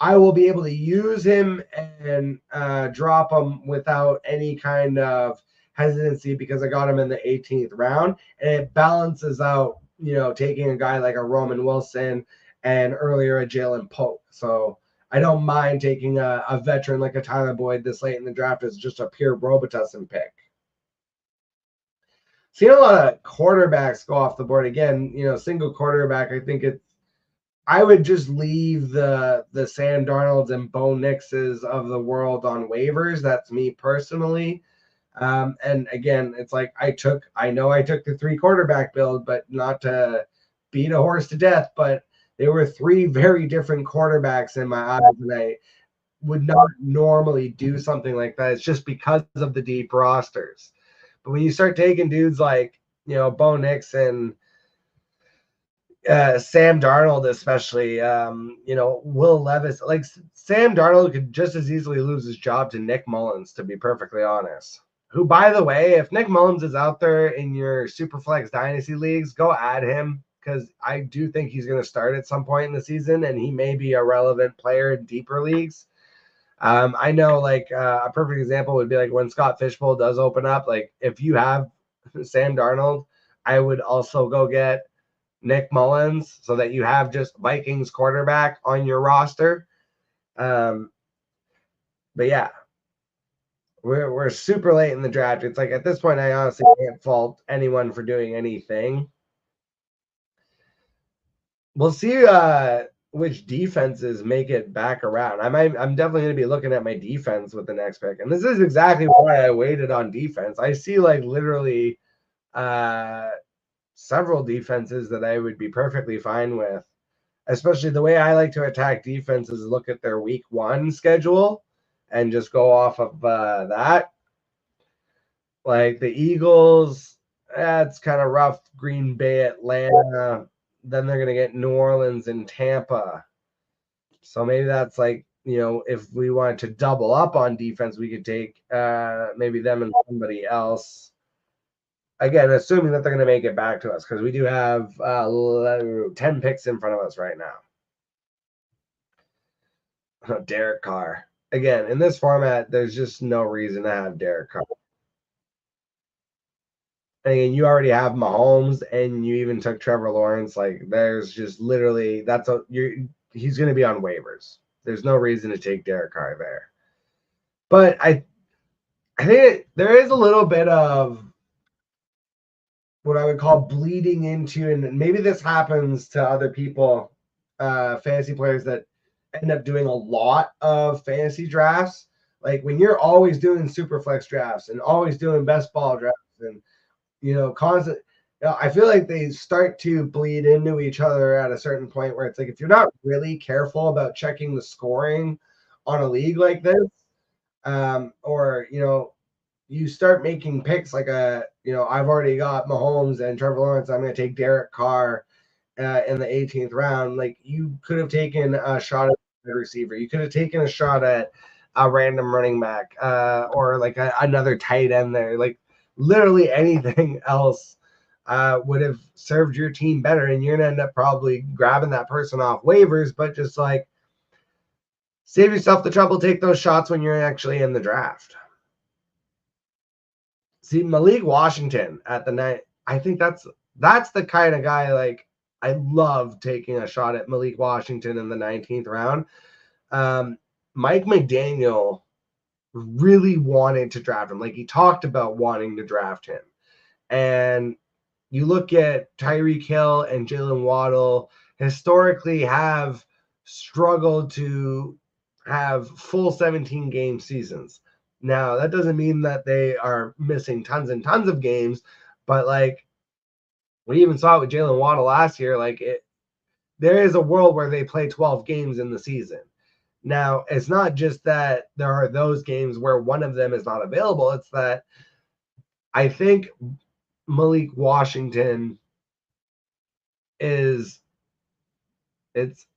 I will be able to use him and drop him without any kind of hesitancy because I got him in the 18th round, and it balances out, taking a guy like a Roman Wilson and earlier a Jalen Pope. So I don't mind taking a veteran like a Tyler Boyd this late in the draft as just a pure Robitussin pick. Seen a lot of quarterbacks go off the board again. Single quarterback. I would just leave the Sam Darnolds and Bo Nixes of the world on waivers. That's me personally. And again, it's like I know I took the 3 quarterback build, but not to beat a horse to death, but there were 3 very different quarterbacks in my eyes, and I would not normally do something like that. It's just because of the deep rosters. But when you start taking dudes like, Bo Nix and Sam Darnold, especially, Will Levis, like Sam Darnold could just as easily lose his job to Nick Mullins, to be perfectly honest. Who, by the way, if Nick Mullins is out there in your Superflex Dynasty leagues, go add him, because I do think he's going to start at some point in the season, and he may be a relevant player in deeper leagues. I know, like, a perfect example would be like when Scott Fishbowl does open up. Like, if you have Sam Darnold, I would also go get Nick Mullins so that you have just Vikings quarterback on your roster. But yeah, we're super late in the draft. It's like at this point, I honestly can't fault anyone for doing anything. We'll see which defenses make it back around. I'm definitely going to be looking at my defense with the next pick, and this is exactly why I waited on defense. I see like literally several defenses that I would be perfectly fine with. Especially the way I like to attack defense is look at their week 1 schedule and just go off of that. Like the Eagles, that's kind of rough. Green Bay, Atlanta. Then they're going to get New Orleans and Tampa. So maybe that's like, if we wanted to double up on defense, we could take maybe them and somebody else. Again, assuming that they're going to make it back to us, because we do have 10 picks in front of us right now. Derek Carr. again, in this format, there's just no reason to have Derek Carr. And you already have Mahomes, and you even took Trevor Lawrence. Like, there's just literally he's going to be on waivers. There's no reason to take Derek Carr there. But I think there is a little bit of what I would call bleeding into, and maybe this happens to other people, fantasy players that end up doing a lot of fantasy drafts. Like when you're always doing super flex drafts and always doing best ball drafts and constant. I feel like they start to bleed into each other at a certain point where it's like if you're not really careful about checking the scoring on a league like this, or you start making picks like I've already got Mahomes and Trevor Lawrence. I'm going to take Derek Carr in the 18th round. Like you could have taken a shot at a receiver. You could have taken a shot at a random running back or like another tight end there. Like literally anything else would have served your team better, and you're going to end up probably grabbing that person off waivers, but just like save yourself the trouble, take those shots when you're actually in the draft. See, Malik Washington at the night, I think that's the kind of guy, like, I love taking a shot at Malik Washington in the 19th round. Mike McDaniel really wanted to draft him. Like, he talked about wanting to draft him. And you look at Tyreek Hill and Jalen Waddle historically have struggled to have full 17-game seasons. Now, that doesn't mean that they are missing tons and tons of games, but like we even saw it with Jalen Waddle last year. Like there is a world where they play 12 games in the season. Now, it's not just that there are those games where one of them is not available. It's that I think Malik Washington it's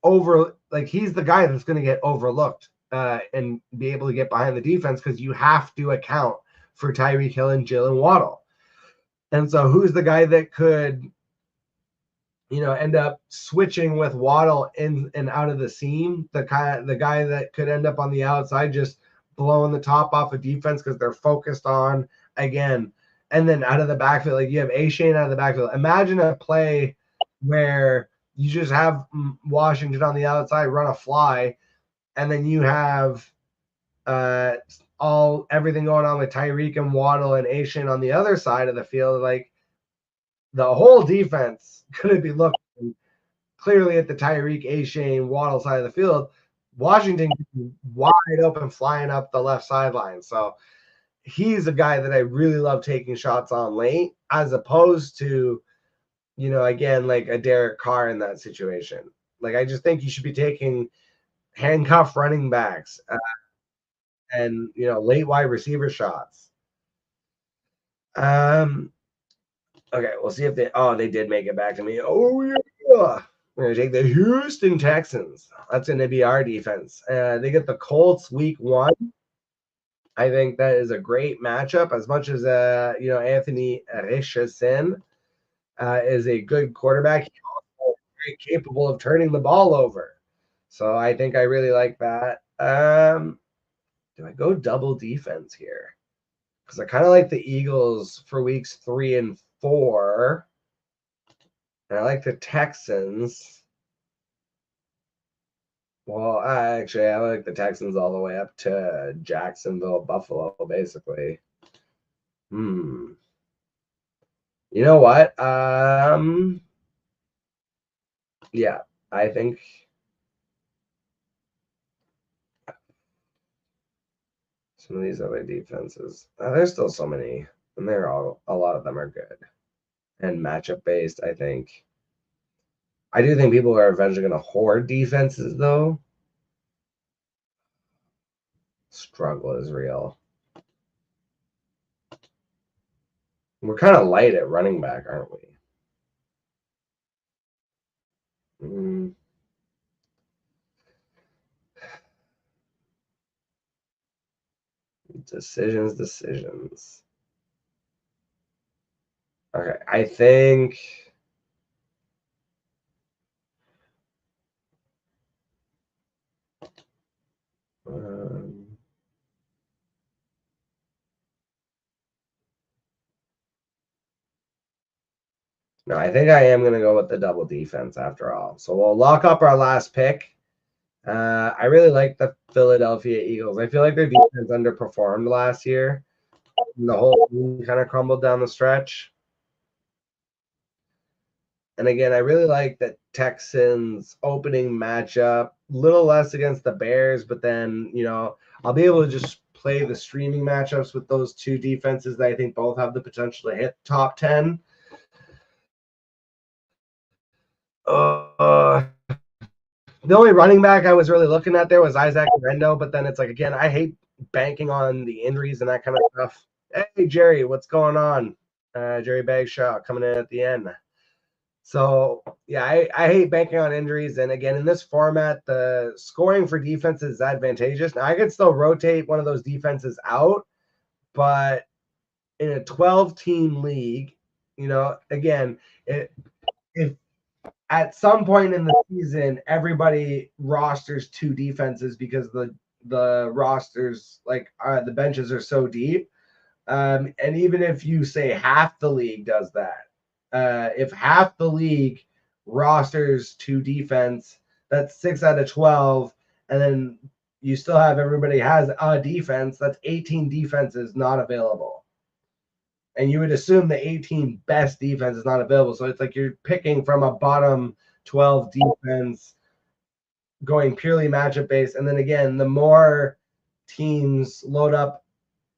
over, like he's the guy that's going to get overlooked and be able to get behind the defense because you have to account for Tyreek Hill and Jalen Waddle. And so who's the guy that could, end up switching with Waddle in and out of the seam? The guy that could end up on the outside just blowing the top off of defense because they're focused on, again, and then out of the backfield, like you have A-Shane out of the backfield. Imagine a play where you just have Washington on the outside run a fly, and then you have everything going on with Tyreek and Waddle and A-Shane on the other side of the field. Like the whole defense could be looking clearly at the Tyreek, A-Shane, Waddle side of the field. Washington wide open, flying up the left sideline. So he's a guy that I really love taking shots on late, as opposed to, again, like a Derek Carr in that situation. Like, I just think you should be taking handcuff running backs and, late wide receiver shots. Okay, we'll see if they did make it back to me. Oh, yeah. We're going to take the Houston Texans. That's going to be our defense. They get the Colts week 1. I think that is a great matchup. As much as, Anthony Richardson is a good quarterback, he's also very capable of turning the ball over. So I think I really like that. Do I go double defense here? Because I kind of like the Eagles for weeks 3 and 4. And I like the Texans. Well, actually, I like the Texans all the way up to Jacksonville, Buffalo, basically. You know what? Yeah, I think some of these other defenses, there's still so many, and a lot of them are good and matchup based. I do think people are eventually going to hoard defenses, though. Struggle is real. We're kind of light at running back, aren't we? Decisions. Okay, I think No, I think I am going to go with the double defense after all. So we'll lock up our last pick. I really like the Philadelphia Eagles. I feel like their defense underperformed last year. And the whole team kind of crumbled down the stretch. And again, I really like the Texans opening matchup. A little less against the Bears, but then, you know, I'll be able to just play the streaming matchups with those two defenses that I think both have the potential to hit top 10. The only running back I was really looking at there was Isaac Rendo, but then it's like, again, I hate banking on the injuries and that kind of stuff. Hey, Jerry, what's going on? Jerry Bagshaw coming in at the end. So, yeah, I hate banking on injuries. And again, in this format, the scoring for defense is advantageous. Now, I could still rotate one of those defenses out, but in a 12-team league, you know, again, if at some point in the season, everybody rosters two defenses because the rosters, like the benches are so deep. And even if you say half the league does that, if half the league rosters two defense, that's 6 out of 12. And then you still have everybody has a defense, that's 18 defenses not available. And you would assume the 18 best defense is not available. So it's like you're picking from a bottom 12 defense going purely matchup based. And then again, the more teams load up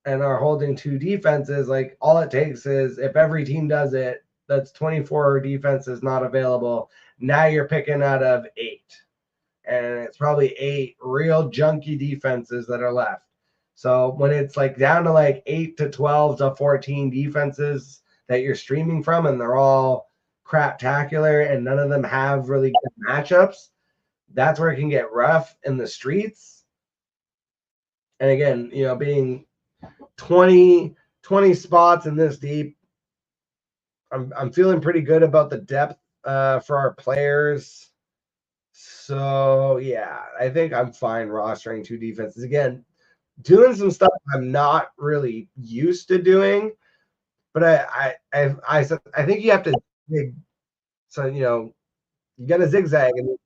and are holding two defenses, like all it takes is if every team does it, that's 24 defenses not available. Now you're picking out of 8. And it's probably 8 real junky defenses that are left. So when it's like down to like 8 to 12 to 14 defenses that you're streaming from, and they're all craptacular and none of them have really good matchups, that's where it can get rough in the streets. And again, you know, being 20 spots in this deep, I'm feeling pretty good about the depth for our players. So yeah, I think I'm fine rostering two defenses. Again, doing some stuff I'm not really used to doing, but I think you have to dig. So you know, you got to zigzag and you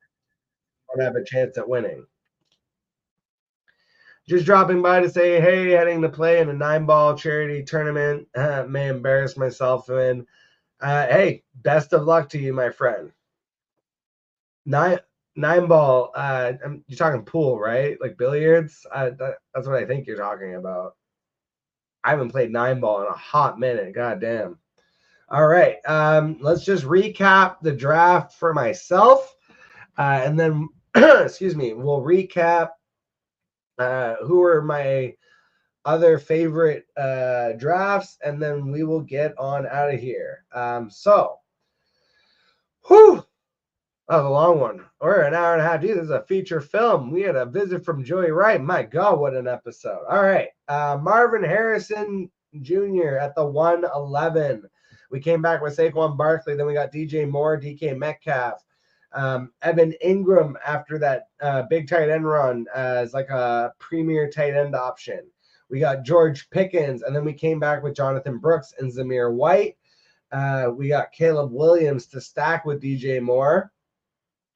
don't have a chance at winning. Just dropping by to say, hey, heading to play in a 9-ball charity tournament. May embarrass myself in. Hey, best of luck to you, my friend. Nine ball. You're talking pool, right? Like billiards. That's what I think you're talking about. I haven't played 9-ball in a hot minute. God damn. All right. Let's just recap the draft for myself, and then excuse me. We'll recap who are my other favorite drafts, and then we will get on out of here. Whew. That was a long one. Or an hour and a half. Dude, this is a feature film. We had a visit from Joey Wright. My God, what an episode. All right. Marvin Harrison Jr. at the 111. We came back with Saquon Barkley. Then we got DJ Moore, DK Metcalf. Evan Ingram after that big tight end run as like a premier tight end option. We got George Pickens. And then we came back with Jonathan Brooks and Zamir White. We got Caleb Williams to stack with DJ Moore.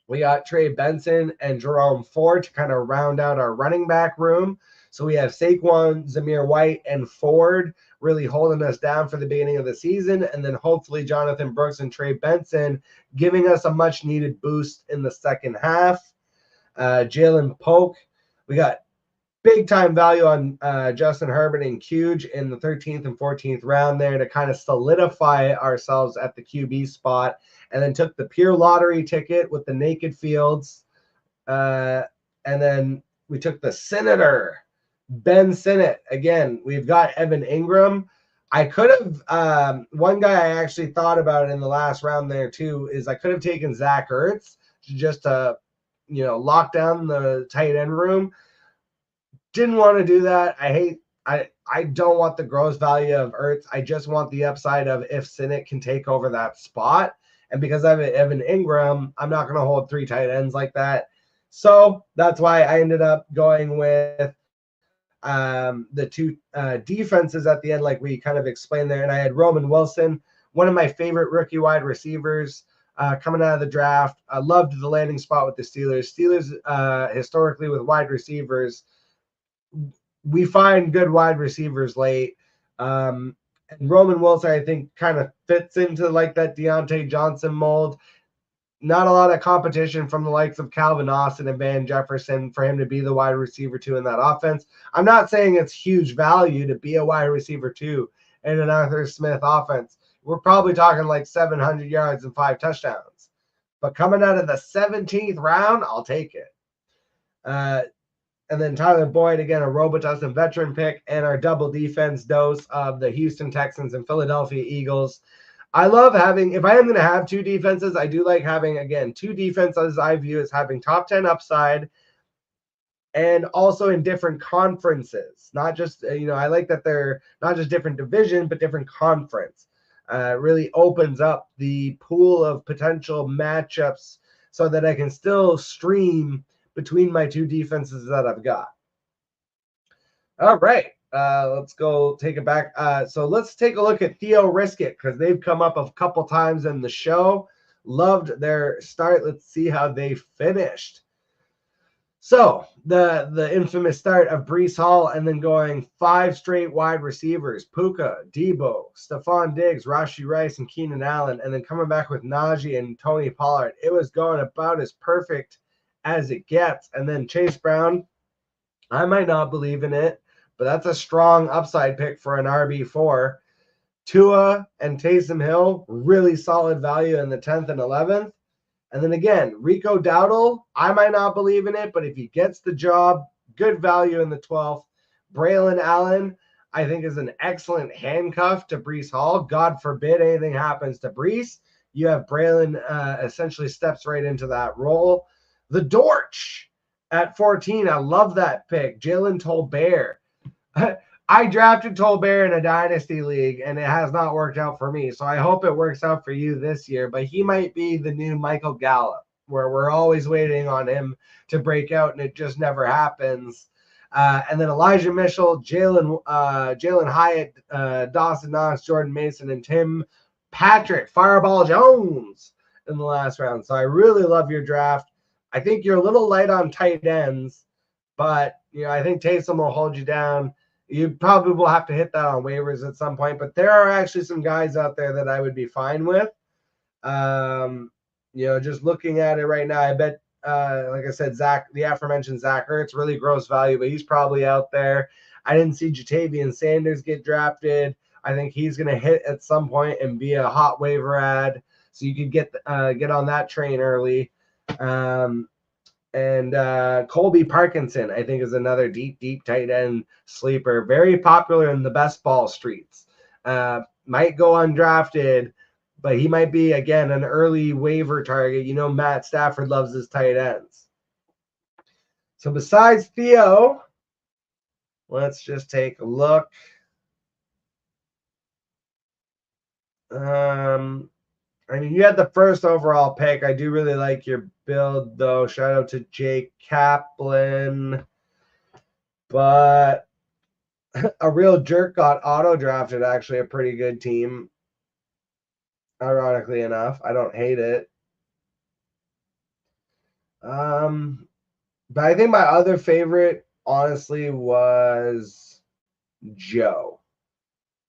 We got Trey Benson and Jerome Ford to kind of round out our running back room. So we have Saquon, Zamir White, and Ford really holding us down for the beginning of the season. And then hopefully Jonathan Brooks and Trey Benson giving us a much needed boost in the second half. Jalen Polk. We got big time value on Justin Herbert and Huge in the 13th and 14th round there to kind of solidify ourselves at the QB spot. And then took the pure lottery ticket with the naked fields. And then we took the Senator, Ben Sinnott. Again, we've got Evan Ingram. I could have, one guy I actually thought about in the last round there too, is I could have taken Zach Ertz just to, you know, lock down the tight end room. Didn't want to do that. I don't want the gross value of Ertz. I just want the upside of if Sinnott can take over that spot. And because I have Evan Ingram, I'm not going to hold 3 tight ends like that. So that's why I ended up going with the 2 defenses at the end, like we kind of explained there. And I had Roman Wilson one of my favorite rookie wide receivers coming out of the draft. I loved the landing spot with the Steelers. Steelers, historically with wide receivers, we find good wide receivers late. And Roman Wilson, I think, kind of fits into like that Deontay Johnson mold. Not a lot of competition from the likes of Calvin Austin and Van Jefferson for him to be the wide receiver 2 in that offense. I'm not saying it's huge value to be a wide receiver 2 in an Arthur Smith offense. We're probably talking like 700 yards and 5 touchdowns. But coming out of the 17th round, I'll take it. And then Tyler Boyd, again, a Robitussin veteran pick, and our double defense dose of the Houston Texans and Philadelphia Eagles. I love having, if I am going to have 2 defenses, I do like having, again, 2 defenses I view as having top 10 upside and also in different conferences. Not just, I like that they're not just different division, but different conference. Really opens up the pool of potential matchups so that I can still stream between my 2 defenses that I've got. All right. Let's go take it back. So let's take a look at Theo Riskett because they've come up a couple times in the show. Loved their start. Let's see how they finished. So the infamous start of Breece Hall and then going 5 straight wide receivers, Puka, Debo, Stephon Diggs, Rashee Rice, and Keenan Allen, and then coming back with Najee and Tony Pollard. It was going about as perfect as it gets. And then Chase Brown, I might not believe in it, but that's a strong upside pick for an RB4. Tua and Taysom Hill, really solid value in the 10th and 11th. And then again, Rico Dowdle, I might not believe in it, but if he gets the job, good value in the 12th. Braylon Allen, I think, is an excellent handcuff to Breece Hall. God forbid anything happens to Breece. You have Braylon essentially steps right into that role. The Dortch at 14, I love that pick. Jalen Tolbert. I drafted Tolbert in a dynasty league, and it has not worked out for me. So I hope it works out for you this year. But he might be the new Michael Gallup, where we're always waiting on him to break out, and it just never happens. And then Elijah Mitchell, Jalen Hyatt, Dawson Knox, Jordan Mason, and Tim Patrick, Fireball Jones in the last round. So I really love your draft. I think you're a little light on tight ends, but I think Taysom will hold you down. You probably will have to hit that on waivers at some point, but there are actually some guys out there that I would be fine with. Just looking at it right now, I bet, like I said, the aforementioned Zach Ertz, really gross value, but he's probably out there. I didn't see Jatavian Sanders get drafted. I think he's going to hit at some point and be a hot waiver ad, so you could get on that train early. And Colby Parkinson, I think, is another deep tight end sleeper. Very popular in the best ball streets. Might go undrafted, but he might be, again, an early waiver target. Matt Stafford loves his tight ends. So besides Theo, let's just take a look. You had the first overall pick. I do really like your build, though. Shout out to Jake Kaplan. But a real jerk got auto-drafted, actually, a pretty good team. Ironically enough. I don't hate it. But I think my other favorite, honestly, was Joe.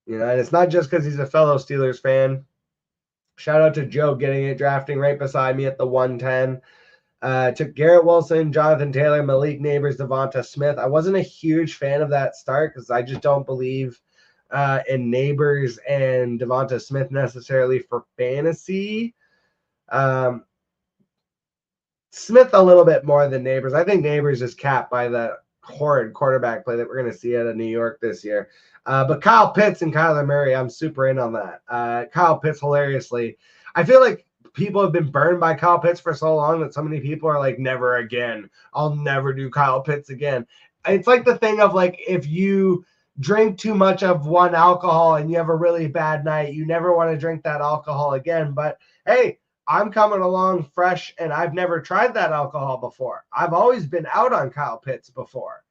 And it's not just because he's a fellow Steelers fan. Shout out to Joe getting it, drafting right beside me at the 110. Took Garrett Wilson, Jonathan Taylor, Malik Neighbors, Devonta Smith. I wasn't a huge fan of that start because I just don't believe in Neighbors and Devonta Smith necessarily for fantasy. Smith a little bit more than Neighbors. I think Neighbors is capped by the horrid quarterback play that we're going to see out of New York this year. But Kyle Pitts and Kyler Murray, I'm super in on that. Kyle Pitts, hilariously. I feel like people have been burned by Kyle Pitts for so long that so many people are like, never again. I'll never do Kyle Pitts again. It's like the thing of like, if you drink too much of one alcohol and you have a really bad night, you never want to drink that alcohol again. But hey, I'm coming along fresh and I've never tried that alcohol before. I've always been out on Kyle Pitts before.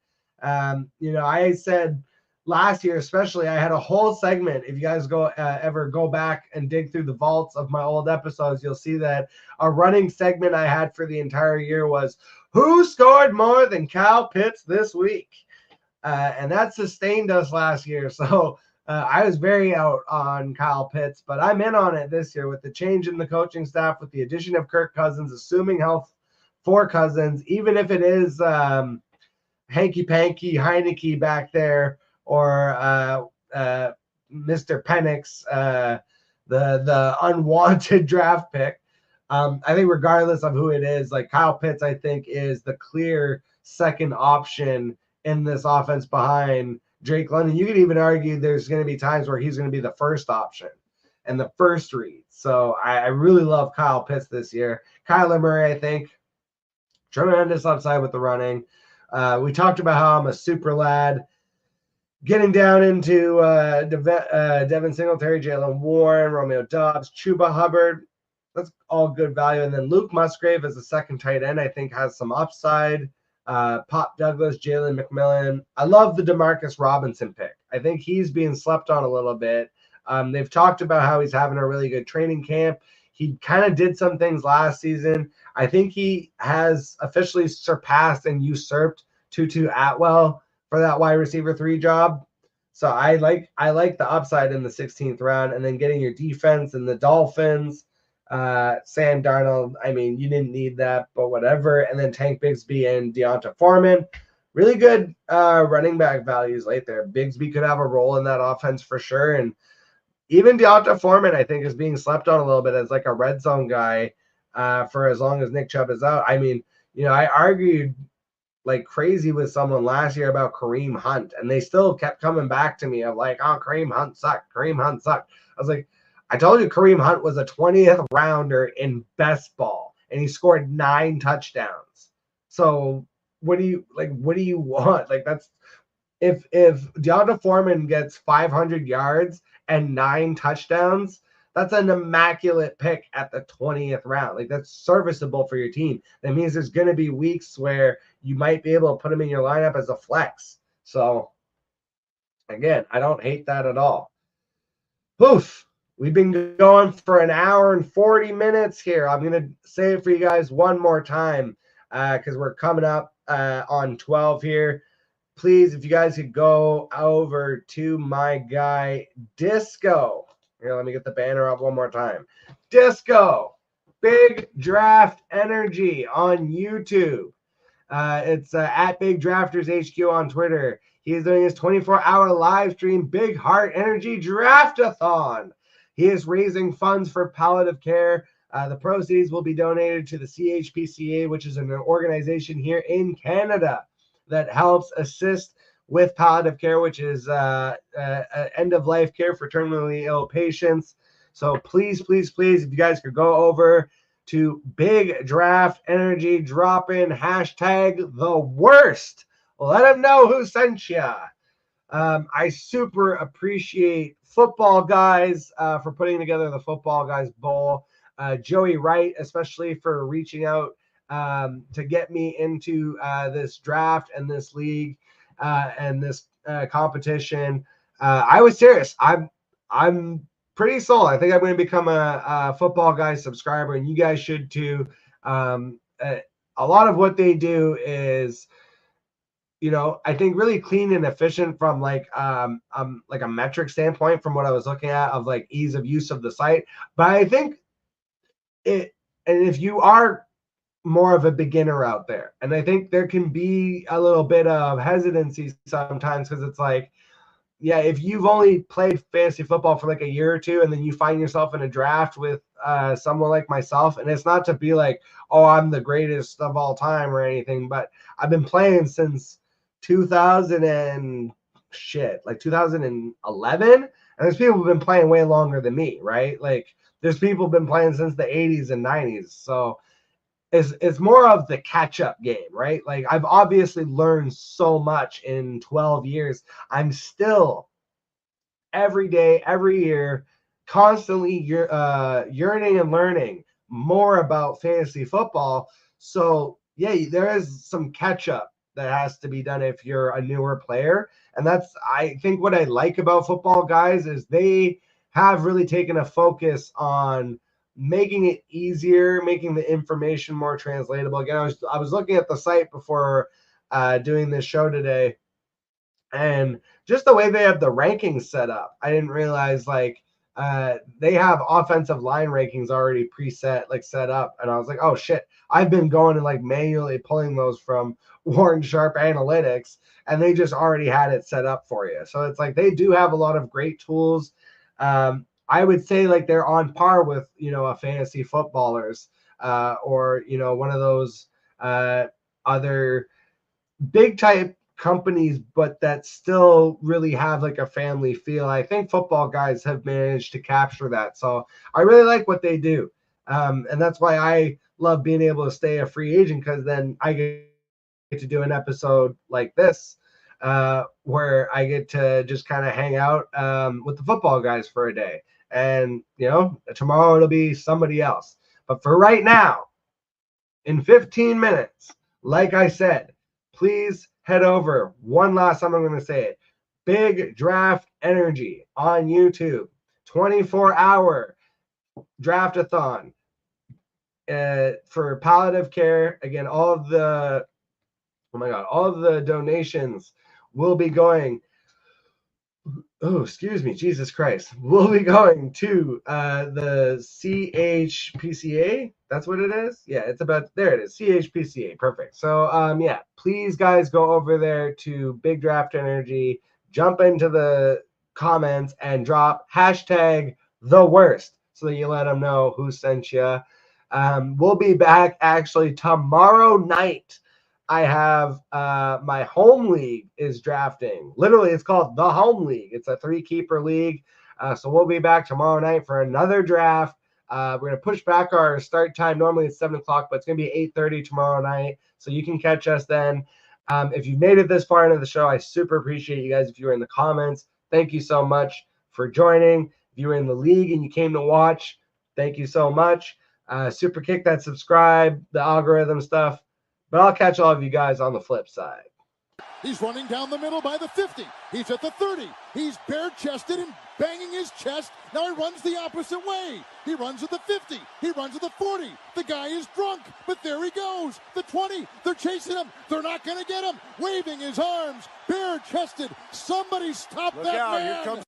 I said last year, especially, I had a whole segment. If you guys ever go back and dig through the vaults of my old episodes, you'll see that a running segment I had for the entire year was who scored more than Kyle Pitts this week? And that sustained us last year. So I was very out on Kyle Pitts, but I'm in on it this year with the change in the coaching staff, with the addition of Kirk Cousins, assuming health for Cousins, even if it is hanky-panky Heineke back there, or Mr. Penix, the unwanted draft pick. I think regardless of who it is, like Kyle Pitts, I think is the clear second option in this offense behind Drake London. You could even argue there's going to be times where he's going to be the first option and the first read. So I really love Kyle Pitts this year. Kyler Murray, I think, tremendous upside with the running. We talked about how I'm a super lad. Getting down into Devin Singletary, Jalen Warren, Romeo Doubs, Chuba Hubbard. That's all good value. And then Luke Musgrave as a second tight end, I think, has some upside. Pop Douglas, Jalen McMillan. I love the Demarcus Robinson pick. I think he's being slept on a little bit. They've talked about how he's having a really good training camp. He kind of did some things last season. I think he has officially surpassed and usurped Tutu Atwell for that wide receiver 3 job. So I like the upside in the 16th round, and then getting your defense and the Dolphins. Sam Darnold, I mean, you didn't need that, but whatever. And then Tank Bigsby and Deonta Foreman. Really good running back values late there. Bigsby could have a role in that offense for sure. And even Deonta Foreman, I think, is being slept on a little bit as like a red zone guy for as long as Nick Chubb is out. I mean, I argued like crazy with someone last year about Kareem Hunt, and they still kept coming back to me of like, oh, Kareem Hunt sucked. Kareem Hunt sucked. I was like, I told you Kareem Hunt was a 20th rounder in best ball, and he scored 9 touchdowns. So what do you want? Like, that's if Deonta Foreman gets 500 yards and 9 touchdowns, that's an immaculate pick at the 20th round. Like, that's serviceable for your team. That means there's going to be weeks where you might be able to put him in your lineup as a flex. So again, I don't hate that at all. Oof. We've been going for an hour and 40 minutes here. I'm going to say it for you guys one more time because we're coming up on 12 here. Please, if you guys could go over to my guy, Disco. Here, let me get the banner up one more time. Disco, Big Draft Energy on YouTube. It's at Big Drafters HQ on Twitter. He is doing his 24-hour live stream, Big Heart Energy Draftathon. He is raising funds for palliative care. The proceeds will be donated to the CHPCA, which is an organization here in Canada that helps assist with palliative care, which is end-of-life care for terminally ill patients. So please, please, please, if you guys could go over to Big Draft Energy, drop in hashtag the worst. Let them know who sent you. I super appreciate Football Guys for putting together the Football Guys Bowl. Joey Wright, especially for reaching out to get me into this draft and this league and this competition. I was serious. I'm pretty sold. I think I'm going to become a Football Guys subscriber, and you guys should too. A lot of what they do is, I think really clean and efficient from like a metric standpoint from what I was looking at of like ease of use of the site. But I think and if you are more of a beginner out there, and I think there can be a little bit of hesitancy sometimes because it's like, yeah, if you've only played fantasy football for like a year or two and then you find yourself in a draft with someone like myself, and it's not to be like, oh, I'm the greatest of all time or anything, but I've been playing since 2011, and there's people who've been playing way longer than me, right? Like, there's people who've been playing since the 80s and 90s. So it's more of the catch-up game, right? Like, I've obviously learned so much in 12 years. I'm still every day, every year, constantly yearning and learning more about fantasy football. So yeah, there is some catch-up that has to be done if you're a newer player. And that's, I think, what I like about Football Guys is they have really taken a focus on making it easier, making the information more translatable. Again, I was looking at the site before doing this show today, and just the way they have the rankings set up, I didn't realize like they have offensive line rankings already preset, like set up. And I was like, oh shit, I've been going and like manually pulling those from Warren Sharp Analytics, and they just already had it set up for you. So it's like they do have a lot of great tools. I would say like they're on par with, a fantasy footballers or, one of those other big type companies, but that still really have like a family feel. I think Football Guys have managed to capture that. So I really like what they do. And that's why I love being able to stay a free agent, because then I get to do an episode like this where I get to just kind of hang out with the Football Guys for a day. And, tomorrow it'll be somebody else. But for right now, in 15 minutes, like I said, please head over. One last time I'm going to say it. Big Draft Energy on YouTube. 24-hour draft-a-thon for palliative care. Again, all of the donations will be going. Oh, excuse me, Jesus Christ. We'll be going to the CHPCA. That's what it is? Yeah, there it is, CHPCA. Perfect. So, yeah, please, guys, go over there to Big Draft Energy, jump into the comments, and drop hashtag the worst so that you let them know who sent you. We'll be back actually tomorrow night. I have my home league is drafting. Literally, it's called the Home League. It's a 3-keeper league. So we'll be back tomorrow night for another draft. We're going to push back our start time. Normally it's 7 o'clock, but it's going to be 8:30 tomorrow night. So you can catch us then. If you've made it this far into the show, I super appreciate you guys. If you were in the comments, thank you so much for joining. If you were in the league and you came to watch, thank you so much. Super kick that subscribe, the algorithm stuff. But I'll catch all of you guys on the flip side. He's running down the middle by the 50. He's at the 30. He's bare-chested and banging his chest. Now he runs the opposite way. He runs at the 50. He runs at the 40. The guy is drunk, but there he goes. The 20. They're chasing him. They're not going to get him. Waving his arms, bare-chested. Somebody stop that man. Here comes